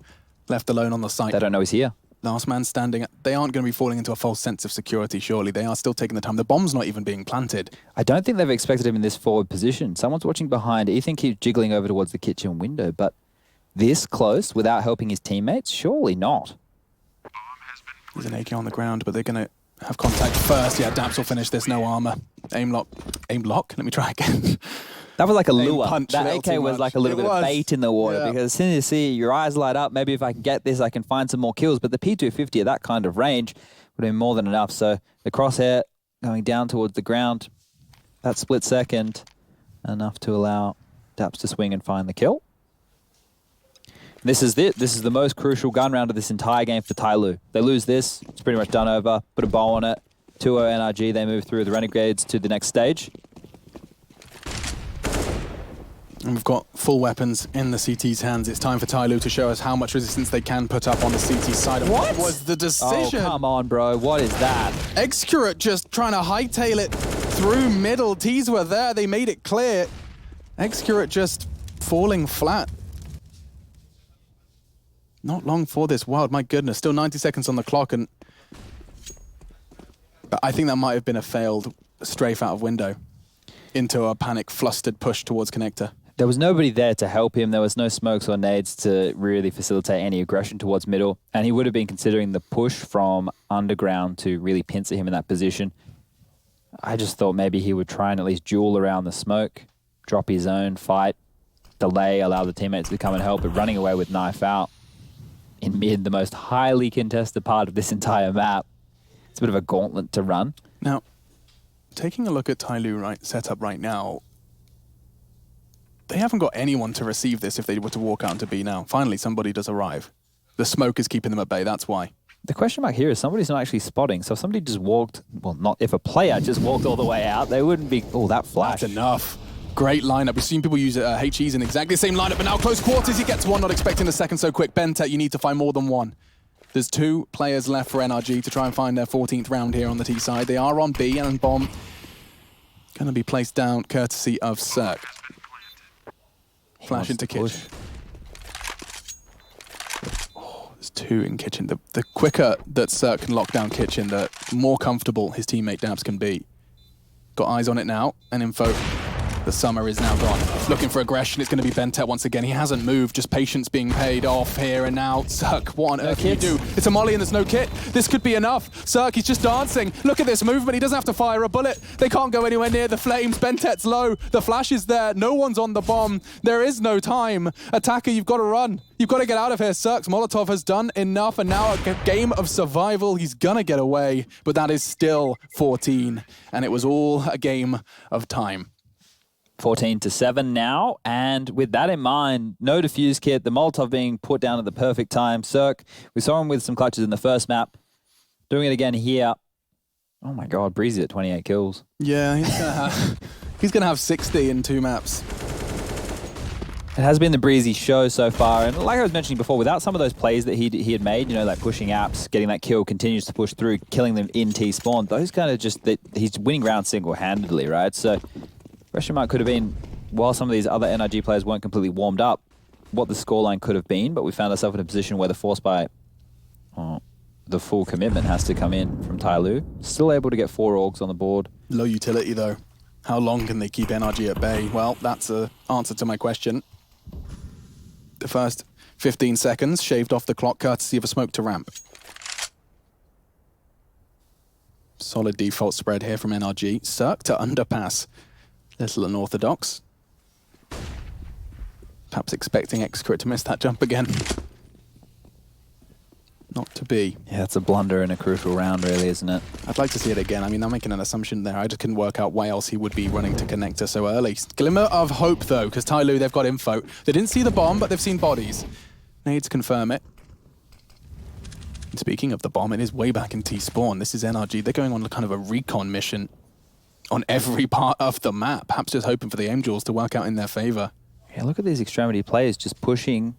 D: left alone on the site.
E: They don't know he's here.
D: Last man standing. They aren't going to be falling into a false sense of security, surely. They are still taking the time. The bomb's not even being planted.
E: I don't think they've expected him in this forward position. Someone's watching behind. Ethan keeps jiggling over towards the kitchen window, but this close without helping his teammates? Surely not.
D: There's an AK on the ground, but they're going to have contact first. Yeah, Daps will finish this. No armor. Aim lock. Aim lock? Let me try again.
E: That was like a lure.
D: Punch,
E: that AK was like a little bit of bait in the water, because as soon as you see your eyes light up, maybe if I can get this, I can find some more kills. But the P250 at that kind of range would have been more than enough. So the crosshair going down towards the ground, that split second, enough to allow Daps to swing and find the kill. This is it. This is the most crucial gun round of this entire game for Tyloo. They lose this, it's pretty much done over. Put a bow on it. 2-0 NRG, they move through the Renegades to the next stage.
D: And we've got full weapons in the CT's hands. It's time for Tyloo to show us how much resistance they can put up on the CT side. What was the decision?
E: Oh, come on, bro. What is that?
D: Excurate just trying to hightail it through middle. T's were there. They made it clear. Excurate just falling flat. Not long for this. Wild, my goodness. Still 90 seconds on the clock. But I think that might have been a failed strafe out of window into a panic, flustered push towards connector.
E: There was nobody there to help him. There was no smokes or nades to really facilitate any aggression towards middle. And he would have been considering the push from underground to really pincer him in that position. I just thought maybe he would try and at least duel around the smoke, drop his own, fight, delay, allow the teammates to come and help, but running away with knife out in mid, the most highly contested part of this entire map. It's a bit of a gauntlet to run.
D: Now, taking a look at Tyloo setup right now, they haven't got anyone to receive this if they were to walk out into B now. Finally, somebody does arrive. The smoke is keeping them at bay, that's why.
E: The question mark here is somebody's not actually spotting. So if somebody just walked, well, not if a player just walked all the way out, they wouldn't be, oh, that flash.
D: That's enough. Great lineup. We've seen people use HEs in exactly the same lineup, but now close quarters, he gets one, not expecting the second so quick. Bentet, you need to find more than one. There's 2 players left for NRG to try and find their 14th round here on the T side. They are on B, and bomb going to be placed down courtesy of Cirque. Flash into kitchen. Oh, there's 2 in kitchen. The quicker that Cirque can lock down kitchen, the more comfortable his teammate Dabs can be. Got eyes on it now, and info The summer is now gone. Looking for aggression. It's going to be Bentet once again. He hasn't moved. Just patience being paid off here and now. Cirque, what on earth can you do? It's a molly and there's no kit. This could be enough. Cirque, he's just dancing. Look at this movement. He doesn't have to fire a bullet. They can't go anywhere near the flames. Bentet's low. The flash is there. No one's on the bomb. There is no time. Attacker, you've got to run. You've got to get out of here. Cirque's Molotov has done enough, and now a game of survival. He's going to get away, but that is still 14, and it was all a game of time.
E: 14-7 now, and with that in mind, no defuse kit, the Molotov being put down at the perfect time. Cirque, we saw him with some clutches in the first map, doing it again here. Oh my god, Breezy at 28 kills.
D: Yeah, he's gonna have 60 in 2 maps.
E: It has been the Breezy show so far, and like I was mentioning before, without some of those plays that he had made, you know, like pushing apps, getting that kill, continues to push through, killing them in T-spawn, those kind of just, he's winning rounds single-handedly, right? So question mark could have been, while some of these other NRG players weren't completely warmed up, what the scoreline could have been, but we found ourselves in a position where the force by the full commitment has to come in from Tyloo. Still able to get 4 orgs on the board.
D: Low utility, though. How long can they keep NRG at bay? Well, that's the answer to my question. The first 15 seconds shaved off the clock courtesy of a smoke to ramp. Solid default spread here from NRG. Cirque to underpass. Little unorthodox. Perhaps expecting Excret to miss that jump again. Not to be.
E: Yeah, it's a blunder in a crucial round, really, isn't it?
D: I'd like to see it again. I mean, I'm making an assumption there. I just couldn't work out why else he would be running to connector so early. Glimmer of hope, though, because Tyloo, they've got info. They didn't see the bomb, but they've seen bodies. Need to confirm it. And speaking of the bomb, it is way back in T-spawn. This is NRG. They're going on kind of a recon mission on every part of the map, perhaps just hoping for the aim jewels to work out in their favor.
E: Yeah, look at these extremity players just pushing,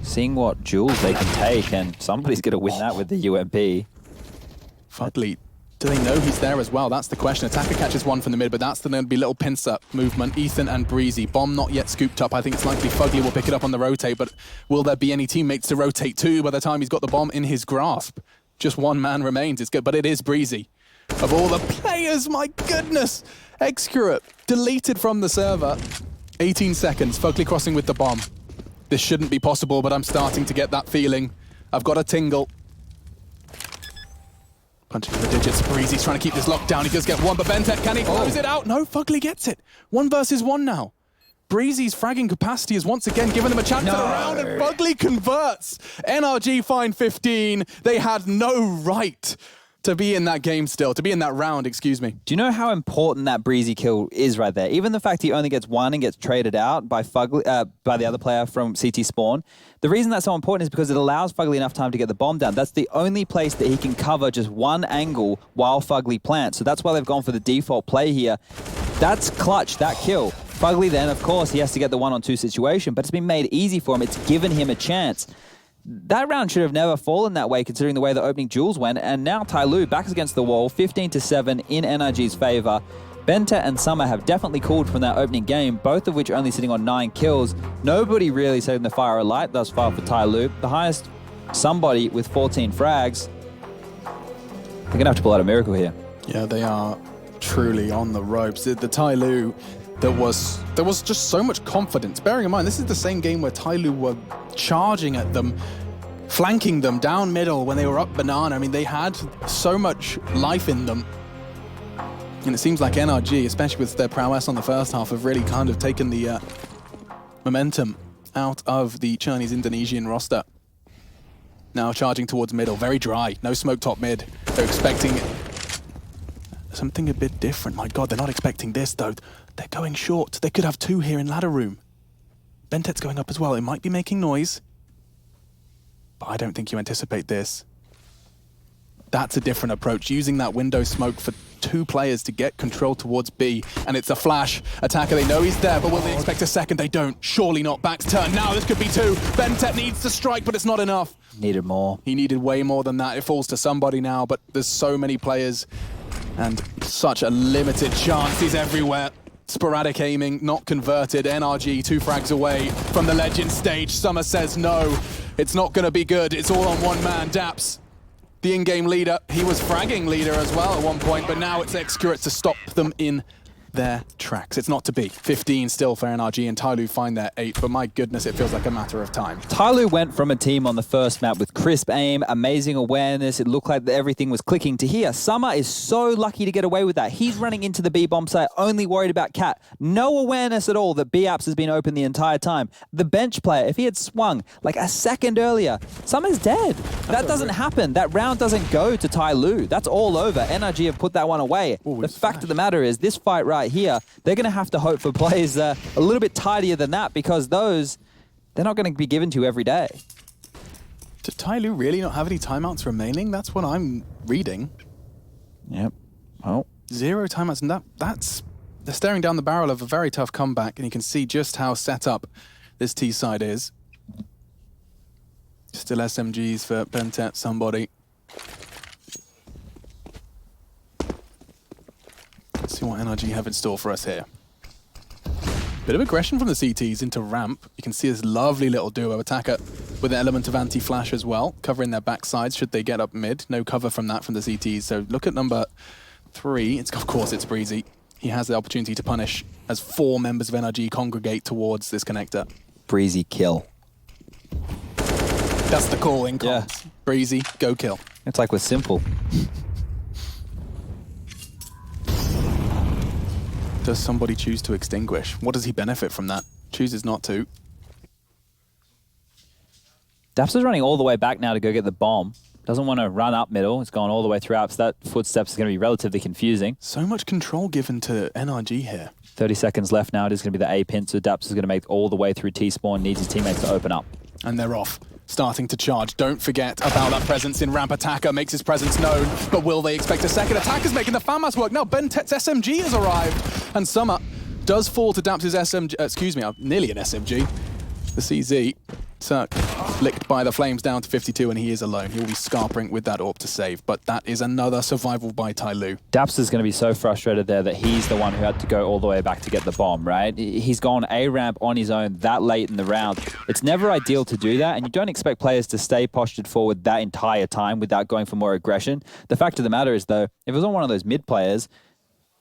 E: seeing what jewels they can take, and somebody's going to win that with the UMP.
D: Fugly, do they know he's there as well? That's the question. Attacker catches one from the mid, but that's going to be little pincer movement. Ethan and Breezy. Bomb not yet scooped up. I think it's likely Fugly will pick it up on the rotate, but will there be any teammates to rotate to by the time he's got the bomb in his grasp? Just one man remains. It's good, but it is Breezy. Of all the players, my goodness! Excurate, deleted from the server. 18 seconds, Fugly crossing with the bomb. This shouldn't be possible, but I'm starting to get that feeling. I've got a tingle. Punching the digits, Breezy's trying to keep this locked down. He does get one, but Bentet, can he close it out? No, Fugly gets it. 1 versus 1 now. Breezy's fragging capacity is once again giving them a chance at a round, and Fugly converts. NRG find 15. They had no right to be in that game still, to be in that round, excuse me.
E: Do you know how important that Breezy kill is right there? Even the fact he only gets 1 and gets traded out by Fugly, by the other player from CT Spawn. The reason that's so important is because it allows Fugly enough time to get the bomb down. That's the only place that he can cover just 1 angle while Fugly plants. So that's why they've gone for the default play here. That's clutch, that kill. Fugly then, of course, he has to get the 1-on-2 situation, but it's been made easy for him. It's given him a chance. That round should have never fallen that way, considering the way the opening duels went, and now Tyloo backs against the wall, 15-7 in NRG's favor. Benta and Summer have definitely cooled from that opening game, both of which only sitting on 9 kills. Nobody really setting the fire alight thus far for Tyloo. The highest, somebody with 14 frags. They're gonna have to pull out a miracle here.
D: Yeah, they are truly on the ropes. The Tyloo, there was just so much confidence. Bearing in mind, this is the same game where Tyloo were charging at them, flanking them down middle when they were up banana. I mean, they had so much life in them. And it seems like NRG, especially with their prowess on the first half, have really kind of taken the momentum out of the Chinese-Indonesian roster. Now charging towards middle, very dry, no smoke top mid. They're expecting something a bit different. My God, they're not expecting this though. They're going short. They could have 2 here in ladder room. Bentet's going up as well. It might be making noise, but I don't think you anticipate this. That's a different approach, using that window smoke for 2 players to get control towards B, and it's a flash. Attacker, they know he's there, but will they expect a second? They don't. Surely not. Back's turn. Now this could be 2. Bentet needs to strike, but it's not enough.
E: Needed more.
D: He needed way more than that. It falls to somebody now, but there's so many players and such a limited chance. He's everywhere. Sporadic aiming, not converted. NRG 2 frags away from the legend stage. Summer says no. It's not going to be good. It's all on one man. Daps, the in-game leader. He was fragging leader as well at one point, but now it's Excurate to stop them in their tracks. It's not to be. 15 still for NRG, and Tyloo find their 8, but my goodness, it feels like a matter of time.
E: Tyloo went from a team on the first map with crisp aim, amazing awareness. It looked like everything was clicking to here. Summer is so lucky to get away with that. He's running into the B bomb site, only worried about Cat. No awareness at all that B apps has been open the entire time. The bench player, if he had swung like a second earlier, Summer's dead. That doesn't happen. That round doesn't go to Tyloo. That's all over. NRG have put that one away.
D: Ooh,
E: the fact of the matter is, this fight right here, they're going to have to hope for plays a little bit tidier than that, because those, they're not going to be given to you every day.
D: Did Tyloo really not have any timeouts remaining? That's what I'm reading.
E: Yep. Oh.
D: 0 timeouts, and that's... They're staring down the barrel of a very tough comeback, and you can see just how set up this T side is. Still SMGs for Bentet, somebody. Let's see what NRG have in store for us here. Bit of aggression from the CTs into ramp. You can see this lovely little duo attacker with an element of anti-flash as well, covering their backsides should they get up mid. No cover from that from the CTs. So look at number 3. Of course, it's Breezy. He has the opportunity to punish as 4 members of NRG congregate towards this connector.
E: Breezy kill.
D: That's the call in comms. Yeah. Breezy, go kill.
E: It's like we're simple.
D: Does somebody choose to extinguish? What does he benefit from that? Chooses not to.
E: Daps is running all the way back now to go get the bomb. Doesn't want to run up middle. It's gone all the way throughout, so that footsteps is going to be relatively confusing.
D: So much control given to NRG here.
E: 30 seconds left now. It is going to be the A pin, so Daps is going to make all the way through T-spawn, needs his teammates to open up.
D: And they're off. Starting to charge. Don't forget about that presence in ramp. Attacker makes his presence known, but will they expect a second? Attacker's making the FAMAS work. Now Bentet's SMG has arrived, and Summer does fall to Daps' SMG, nearly an SMG. The CZ, flicked by the flames down to 52, and he is alone. He will be scarpering with that AWP to save, but that is another survival by Tyloo.
E: Daps is going to be so frustrated there that he's the one who had to go all the way back to get the bomb, right? He's gone A-ramp on his own that late in the round. It's never ideal to do that, and you don't expect players to stay postured forward that entire time without going for more aggression. The fact of the matter is, though, if it was on one of those mid players,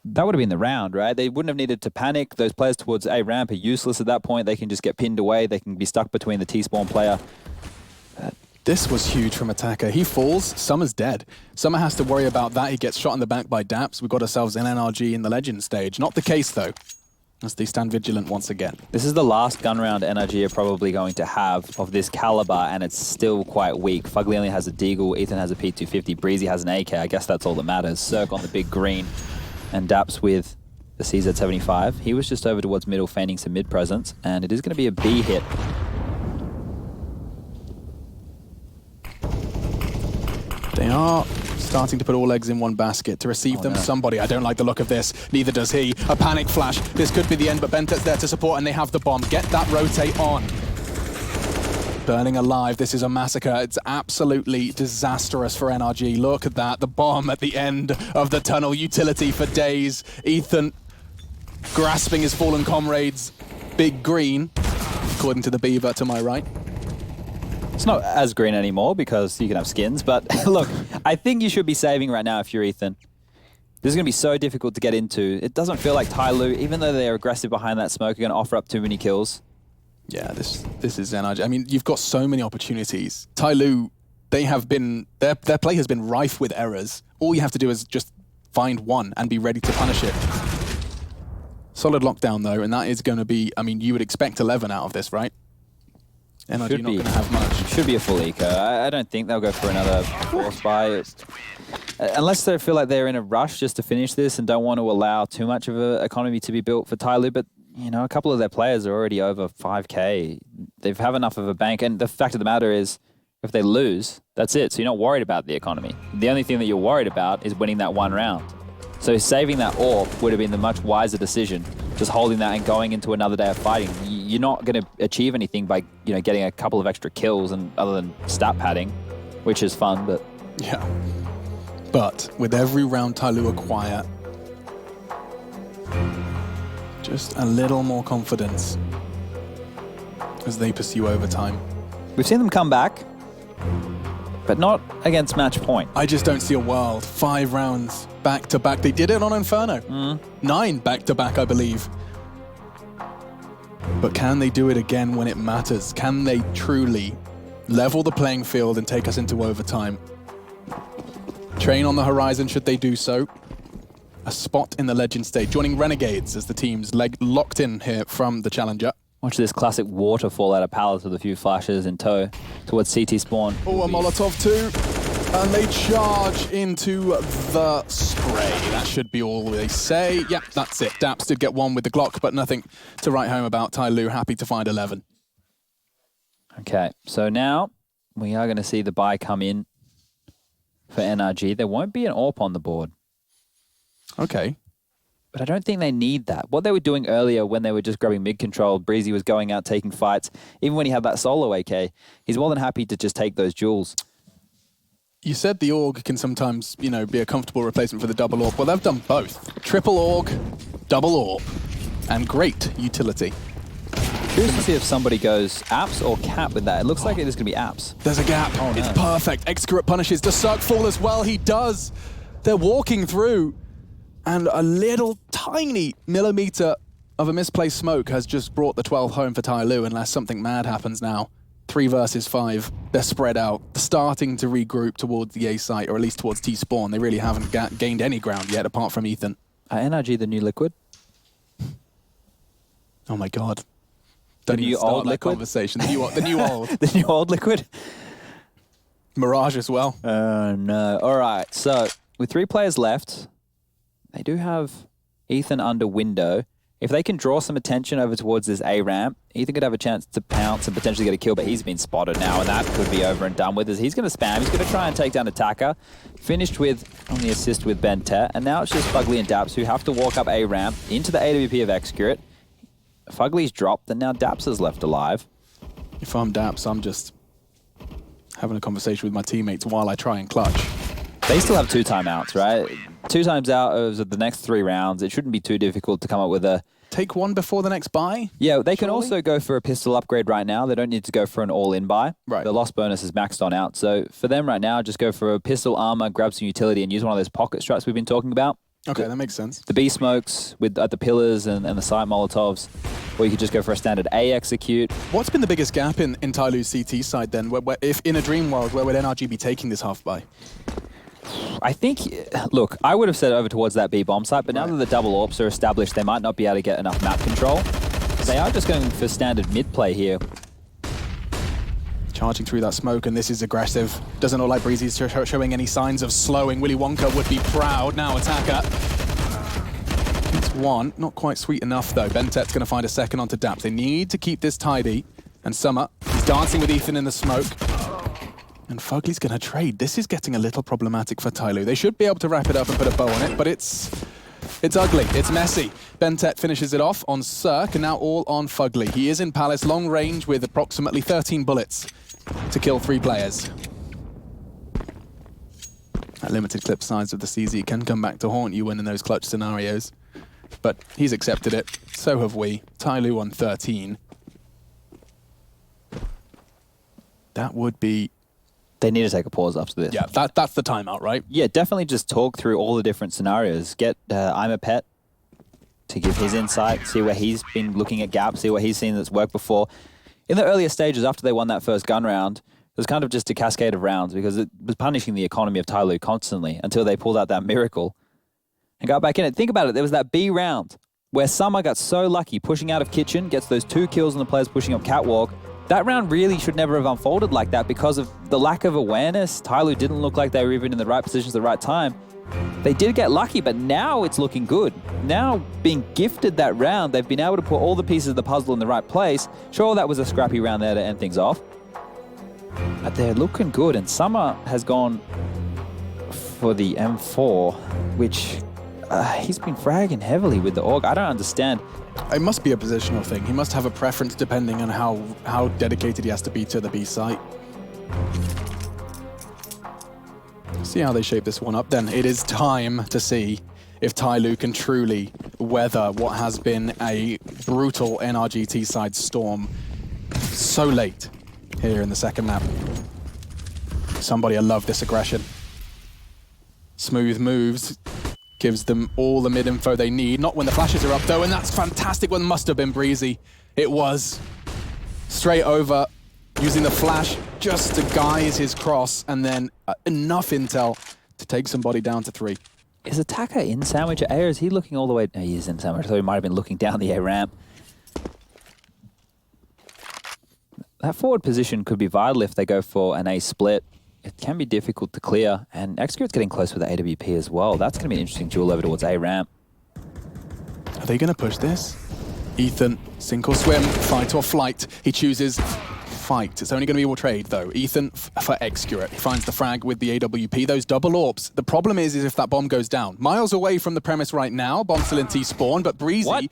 E: that would have been the round, right? They wouldn't have needed to panic. Those players towards A-ramp are useless at that point. They can just get pinned away. They can be stuck between the T-spawn player.
D: This was huge from Attacker. He falls, Summer's dead. Summer has to worry about that. He gets shot in the back by Daps. We've got ourselves an NRG in the Legend stage. Not the case, though, as they stand vigilant once again.
E: This is the last gun round NRG are probably going to have of this caliber, and it's still quite weak. Fugly only has a Deagle, Ethan has a P250, Breezy has an AK. I guess that's all that matters. Cirque on the big green, and Daps with the CZ75. He was just over towards middle, feigning some mid presence, and it is going to be a B hit.
D: They are starting to put all eggs in one basket. To receive them, somebody, I don't like the look of this, neither does he. A panic flash, this could be the end, but Bentet's there to support, and they have the bomb. Get that rotate on. Burning alive, this is a massacre. It's absolutely disastrous for NRG. Look at that, the bomb at the end of the tunnel. Utility for days. Ethan grasping his fallen comrades. Big green, according to the Beaver to my right.
E: It's not as green anymore because you can have skins, but look, I think you should be saving right now if you're Ethan. This is going to be so difficult to get into. It doesn't feel like Tyloo, even though they're aggressive behind that smoke, are going to offer up too many kills.
D: Yeah, this is NRG. I mean, you've got so many opportunities. Tyloo, they have been, their play has been rife with errors. All you have to do is just find one and be ready to punish it. Solid lockdown though, and that is going to be, I mean, you would expect 11 out of this, right? NRG not going to have much.
E: Should be a full eco. I don't think they'll go for another force buy. Unless they feel like they're in a rush just to finish this and don't want to allow too much of an economy to be built for Tyloo. But, you know, a couple of their players are already over 5K. They have enough of a bank. And the fact of the matter is, if they lose, that's it. So you're not worried about the economy. The only thing that you're worried about is winning that one round. So saving that AWP would have been the much wiser decision. Just holding that and going into another day of fighting. You're not going to achieve anything by, you know, getting a couple of extra kills and other than stat padding, which is fun, but...
D: Yeah. But with every round Tyloo acquire, just a little more confidence as they pursue overtime.
E: We've seen them come back, but not against match point.
D: I just don't see a world. 5 rounds back-to-back. They did it on Inferno. 9 back-to-back, I believe. But can they do it again when it matters? Can they truly level the playing field and take us into overtime? Train on the horizon, should they do so. A spot in the Legend stage, joining Renegades as the team's locked in here from the Challenger.
E: Watch this classic waterfall out of Palace with a few flashes in tow towards CT spawn.
D: Oh, a Molotov too. And they charge into the spray. That should be all they say. Yep, that's it. Daps did get 1 with the Glock, but nothing to write home about. Tyloo happy to find 11.
E: Okay, so now we are going to see the buy come in for NRG. There won't be an AWP on the board.
D: Okay.
E: But I don't think they need that. What they were doing earlier when they were just grabbing mid-control, Breezy was going out taking fights. Even when he had that solo AK, he's more than happy to just take those duels.
D: You said the AUG can sometimes, you know, be a comfortable replacement for the double AWP. Well, they've done both. Triple AUG, double AWP, and great utility.
E: Curious to see if somebody goes apps or cap with that. It looks like it is going to be apps.
D: There's a gap.
E: Oh, no.
D: It's perfect. Excurate punishes. Does Cirque fall as well? He does. They're walking through. And a little tiny millimeter of a misplaced smoke has just brought the 12 home for Tyloo, unless something mad happens now. 3 versus 5. They're spread out, starting to regroup towards the A site, or at least towards T-spawn. They really haven't gained any ground yet, apart from Ethan.
E: NRG the new liquid?
D: Oh my God. Don't
E: The
D: even
E: new
D: start
E: old
D: that
E: liquid?
D: conversation. The new old.
E: The new old liquid?
D: Mirage as well.
E: Oh, no. All right, so with 3 players left, they do have Ethan under window. If they can draw some attention over towards this A ramp, Ethan could have a chance to pounce and potentially get a kill, but he's been spotted now, and that could be over and done with. As he's going to spam, he's going to try and take down Attacker. Finished with on the assist with Bentet, and now it's just Fugly and Daps who have to walk up A ramp into the AWP of Excurate. Fugly's dropped, and now Daps is left alive.
D: If I'm Daps, I'm just having a conversation with my teammates while I try and clutch.
E: They still have 2 timeouts, right? 2 times out of the next 3 rounds. It shouldn't be too difficult to come up with a...
D: Take 1 before the next buy?
E: Yeah, they can also go for a pistol upgrade right now. They don't need to go for an all-in buy.
D: Right.
E: The loss bonus is maxed on out. So for them right now, just go for a pistol armor, grab some utility, and use one of those pocket struts we've been talking about.
D: Okay, that makes sense.
E: The B smokes with at the pillars and the side Molotovs. Or you could just go for a standard A execute.
D: What's been the biggest gap in Tyloo's CT side then? If in a dream world, where would NRG be taking this half buy?
E: I think, look, I would have said over towards that B bomb site, but now that the double AWPs are established, they might not be able to get enough map control. They are just going for standard mid play here.
D: Charging through that smoke, and this is aggressive. Doesn't look like Breezy's showing any signs of slowing. Willy Wonka would be proud. Now Attacker. It's 1. Not quite sweet enough, though. Bentet's going to find a second onto Daps. They need to keep this tidy. And Summer, he's dancing with Ethan in the smoke. And Fugly's going to trade. This is getting a little problematic for Tyloo. They should be able to wrap it up and put a bow on it, but it's ugly. It's messy. Bentet finishes it off on Cirque, and now all on Fugly. He is in Palace, long range with approximately 13 bullets to kill 3 players. That limited clip size of the CZ can come back to haunt you when in those clutch scenarios. But he's accepted it. So have we. Tyloo on 13. That would be...
E: They need to take a pause after this.
D: Yeah, that's the timeout, right?
E: Yeah, definitely just talk through all the different scenarios. Get I'm a Pet to give his insight, see where he's been looking at gaps, see what he's seen that's worked before. In the earlier stages, after they won that first gun round, it was kind of just a cascade of rounds because it was punishing the economy of Tyloo constantly until they pulled out that miracle and got back in it. Think about it. There was that B round where Summer got so lucky pushing out of Kitchen, gets those 2 kills on the players pushing up Catwalk. That round really should never have unfolded like that because of the lack of awareness. Tyloo didn't look like they were even in the right positions at the right time. They did get lucky, but now it's looking good. Now, being gifted that round, they've been able to put all the pieces of the puzzle in the right place. Sure, that was a scrappy round there to end things off. But they're looking good, and Summer has gone for the M4, which he's been fragging heavily with the AUG. I don't understand.
D: It must be a positional thing. He must have a preference depending on how dedicated he has to be to the B site. See how they shape this one up then. It is time to see if Tyloo can truly weather what has been a brutal NRG side storm so late here in the second map. Somebody, I love this aggression. Smooth moves. Gives them all the mid-info they need. Not when the flashes are up, though, and that's fantastic. One must have been Breezy. It was. Straight over, using the flash just to guise his cross, and then enough intel to take somebody down to 3.
E: Is Attacker in sandwich at A, or is he looking all the way? No, he is in sandwich, so he might have been looking down the A ramp. That forward position could be vital if they go for an A split. It can be difficult to clear, and Execute's getting close with the AWP as well. That's going to be an interesting duel over towards A ramp.
D: Are they going to push this? Ethan, sink or swim, fight or flight. He chooses fight. It's only going to be all trade, though. Ethan for Execute. He finds the frag with the AWP. Those double orbs. The problem is if that bomb goes down. Miles away from the premise right now. Bomb still in T-spawn, but Breezy...
E: What?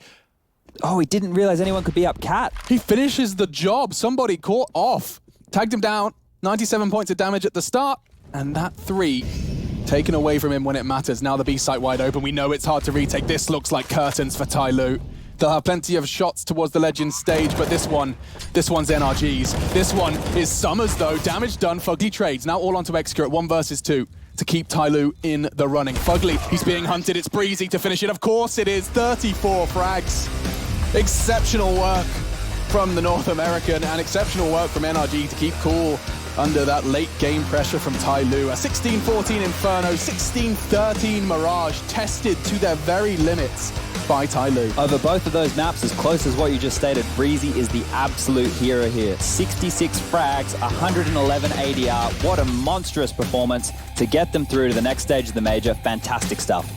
E: Oh, he didn't realize anyone could be up Cat.
D: He finishes the job. Somebody caught off. Tagged him down. 97 points of damage at the start. And that 3 taken away from him when it matters. Now the B site wide open. We know it's hard to retake. This looks like curtains for Tyloo. They'll have plenty of shots towards the Legends stage, but this one's NRG's. This one is Summers, though. Damage done. Fugly trades. Now all onto Execute. 1 versus 2 to keep Tyloo in the running. Fugly, he's being hunted. It's Breezy to finish it. Of course it is. 34 frags. Exceptional work from the North American and exceptional work from NRG to keep cool under that late game pressure from Tyloo. A 16-14 Inferno, 16-13 Mirage, tested to their very limits by Tyloo.
E: Over both of those maps, as close as what you just stated, Breezy is the absolute hero here. 66 frags, 111 ADR. What a monstrous performance to get them through to the next stage of the major. Fantastic stuff.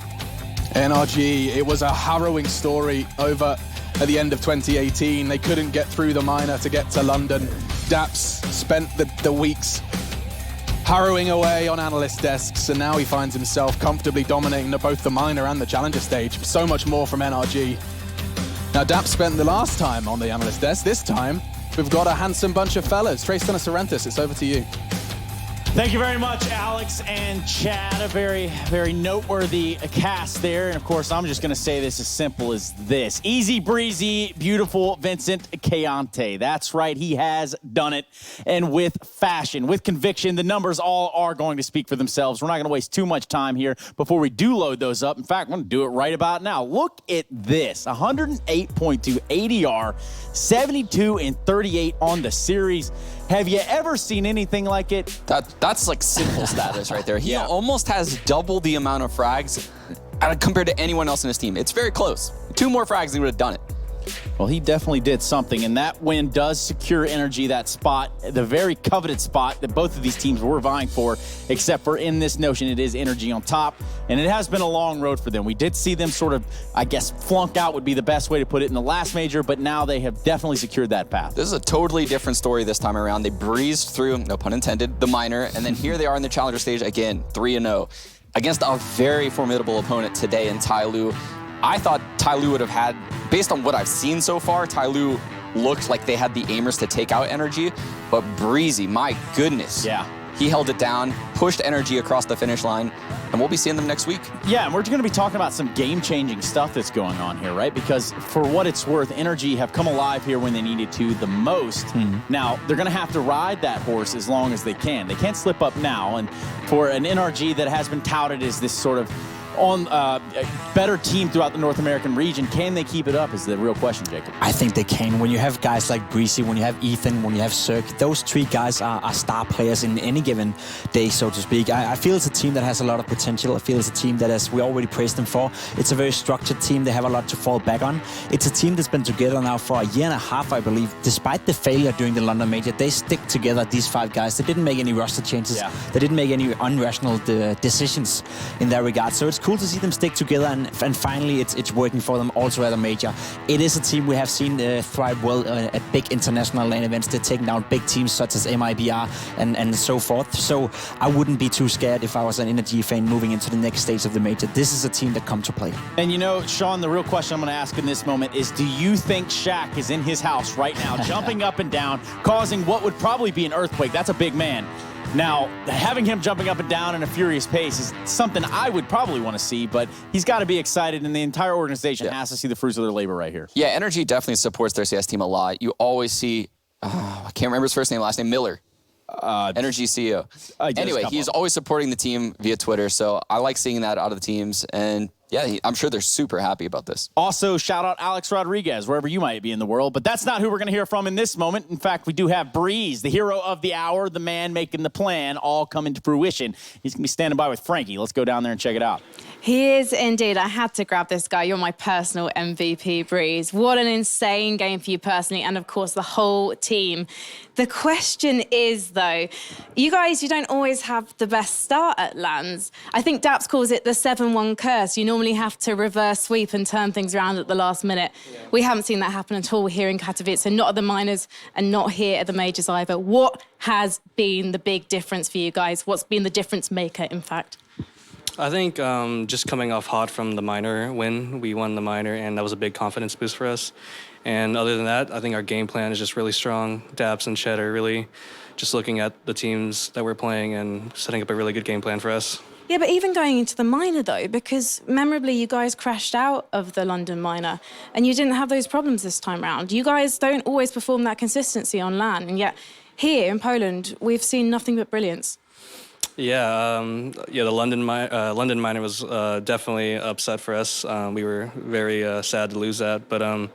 D: NRG, it was a harrowing story over at the end of 2018. They couldn't get through the minor to get to London. Daps spent the weeks harrowing away on analyst desks, and now he finds himself comfortably dominating both the minor and the challenger stage. So much more from NRG. Now Daps spent the last time on the analyst desk. This time, we've got a handsome bunch of fellas. Trace and Sorrentis, it's over to you.
A: Thank you very much, Alex and Chad. A very, very noteworthy cast there. And of course, I'm just going to say this as simple as this. Easy breezy, beautiful Vincent Kayonte. That's right, he has done it. And with fashion, with conviction, the numbers all are going to speak for themselves. We're not going to waste too much time here before we do load those up. In fact, I'm going to do it right about now. Look at this, 108.2 ADR, 72 and 38 on the series. Have you ever seen anything like it?
B: That's like simple status right there. He almost has double the amount of frags compared to anyone else in his team. It's very close. 2 more frags, and he would have done it.
A: Well, he definitely did something, and that win does secure NRG that spot, the very coveted spot that both of these teams were vying for, except for in this notion, it is NRG on top, and it has been a long road for them. We did see them sort of, I guess, flunk out would be the best way to put it in the last major, but now they have definitely secured that path.
B: This is a totally different story this time around. They breezed through, no pun intended, the minor, and then here they are in the challenger stage again, 3-0, against a very formidable opponent today in Tyloo. I thought Tyloo would have had, based on what I've seen so far, Tyloo looked like they had the aimers to take out NRG, but Breezy, my goodness.
A: Yeah.
B: He held it down, pushed NRG across the finish line, and we'll be seeing them next week.
A: Yeah, and we're going to be talking about some game-changing stuff that's going on here, right? Because for what it's worth, NRG have come alive here when they needed to the most. Now, they're going to have to ride that horse as long as they can. They can't slip up now, and for an NRG that has been touted as this sort of on a better team throughout the North American region, can they keep it up is the real question, Jacob.
C: I think they can. When you have guys like Breezy, when you have Ethan, when you have Cirque, those 3 guys are star players in any given day, so to speak. I feel it's a team that has a lot of potential. I feel it's a team that, as we already praised them for, it's a very structured team. They have a lot to fall back on. It's a team that's been together now for a year and a half, I believe. Despite the failure during the London Major, they stick together, these 5 guys. They didn't make any roster changes. They didn't make any unrational decisions in that regard. So it's cool to see them stick together, and finally it's working for them also at a major. It is a team we have seen thrive well at big international lane events. They're taking down big teams such as MIBR and so forth. So I wouldn't be too scared if I was an NRG fan moving into the next stage of the major. This is a team that come to play.
A: And you know, Sean, the real question I'm going to ask in this moment is, do you think Shaq is in his house right now, jumping up and down, causing what would probably be an earthquake? That's a big man. Now, having him jumping up and down in a furious pace is something I would probably want to see, but he's got to be excited, and the entire organization has to see the fruits of their labor right here.
B: Yeah, NRG definitely supports their CS team a lot. You always see, I can't remember his first name, last name, Miller. NRG CEO. Anyway, he's always supporting the team via Twitter, so I like seeing that out of the teams. And yeah, I'm sure they're super happy about this.
A: Also, shout out Alex Rodriguez, wherever you might be in the world. But that's not who we're going to hear from in this moment. In fact, we do have Breeze, the hero of the hour, the man making the plan, all coming to fruition. He's going to be standing by with Frankie. Let's go down there and check it out.
F: He is indeed. I had to grab this guy. You're my personal MVP, Breeze. What an insane game for you personally, and of course the whole team. The question is, though, you guys, you don't always have the best start at LANs. I think Daps calls it the 7-1 curse. You normally have to reverse sweep and turn things around at the last minute. Yeah. We haven't seen that happen at all here in Katowice, and not at the minors and not here at the majors either. What has been the big difference for you guys? What's been the difference maker, in fact?
G: I think just coming off hot from the minor win, we won the minor, and that was a big confidence boost for us. And other than that, I think our game plan is just really strong. Daps and Chet are really just looking at the teams that we're playing and setting up a really good game plan for us.
F: Yeah, but even going into the minor, though, because memorably you guys crashed out of the London minor and you didn't have those problems this time round. You guys don't always perform that consistency on LAN, and yet here in Poland, we've seen nothing but brilliance.
G: Yeah, the London minor was definitely upset for us. We were very sad to lose that, but I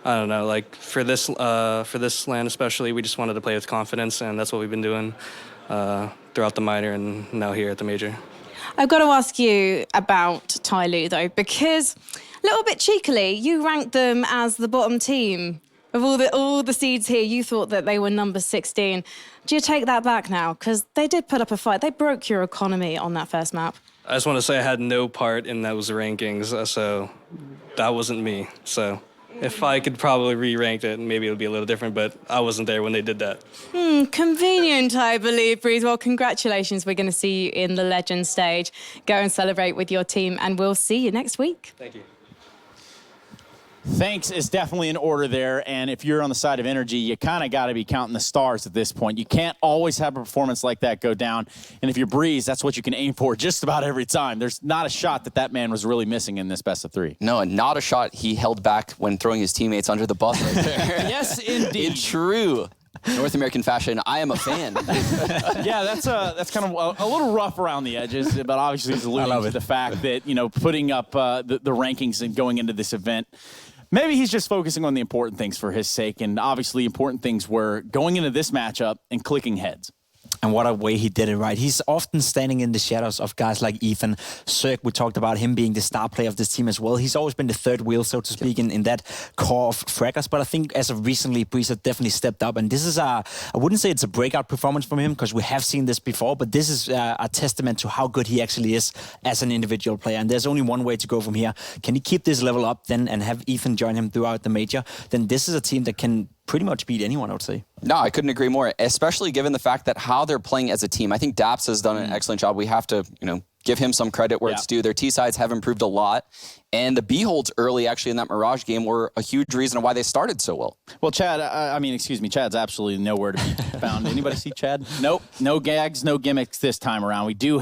G: don't know. Like for this LAN especially, we just wanted to play with confidence, and that's what we've been doing throughout the minor and now here at the major.
F: I've got to ask you about Tyloo, though, because a little bit cheekily, you ranked them as the bottom team. Of all the seeds here, you thought that they were number 16. Do you take that back now? Because they did put up a fight. They broke your economy on that first map.
G: I just want to say I had no part in those rankings, so that wasn't me. So if I could probably re-rank it, maybe it would be a little different, but I wasn't there when they did that.
F: Convenient, I believe, Breeze. Well, congratulations. We're going to see you in the Legend stage. Go and celebrate with your team, and we'll see you next week.
G: Thank you.
A: Thanks is definitely in order there, and if you're on the side of NRG, you kind of got to be counting the stars at this point. You can't always have a performance like that go down, and if you're Breeze, that's what you can aim for just about every time. There's not a shot that man was really missing in this best of 3.
B: No, and not a shot he held back when throwing his teammates under the bus right there.
A: Yes, indeed.
B: In true North American fashion, I am a fan.
A: Yeah, that's kind of a little rough around the edges, but obviously he's alluding to the fact that, you know, putting up the rankings and going into this event, maybe he's just focusing on the important things for his sake, and obviously important things were going into this matchup and clicking heads.
C: And what a way he did it right. He's often standing in the shadows of guys like Ethan. Cirque, we talked about him being the star player of this team as well. He's always been the third wheel, so to speak, in that core of fraggers. But I think as of recently, Breeze has definitely stepped up. And this is I wouldn't say it's a breakout performance from him, because we have seen this before, but this is a testament to how good he actually is as an individual player. And there's only one way to go from here. Can he keep this level up then and have Ethan join him throughout the major? Then this is a team that can pretty much beat anyone, I would say.
B: No, I couldn't agree more, especially given the fact that how they're playing as a team. I think Daps has done an excellent job. We have to, give him some credit where it's due. Their T-sides have improved a lot. And the B-holds early, actually, in that Mirage game were a huge reason why they started so well.
A: Well, Chad, Chad's absolutely nowhere to be found. Anybody see Chad? Nope. No gags, no gimmicks this time around. We do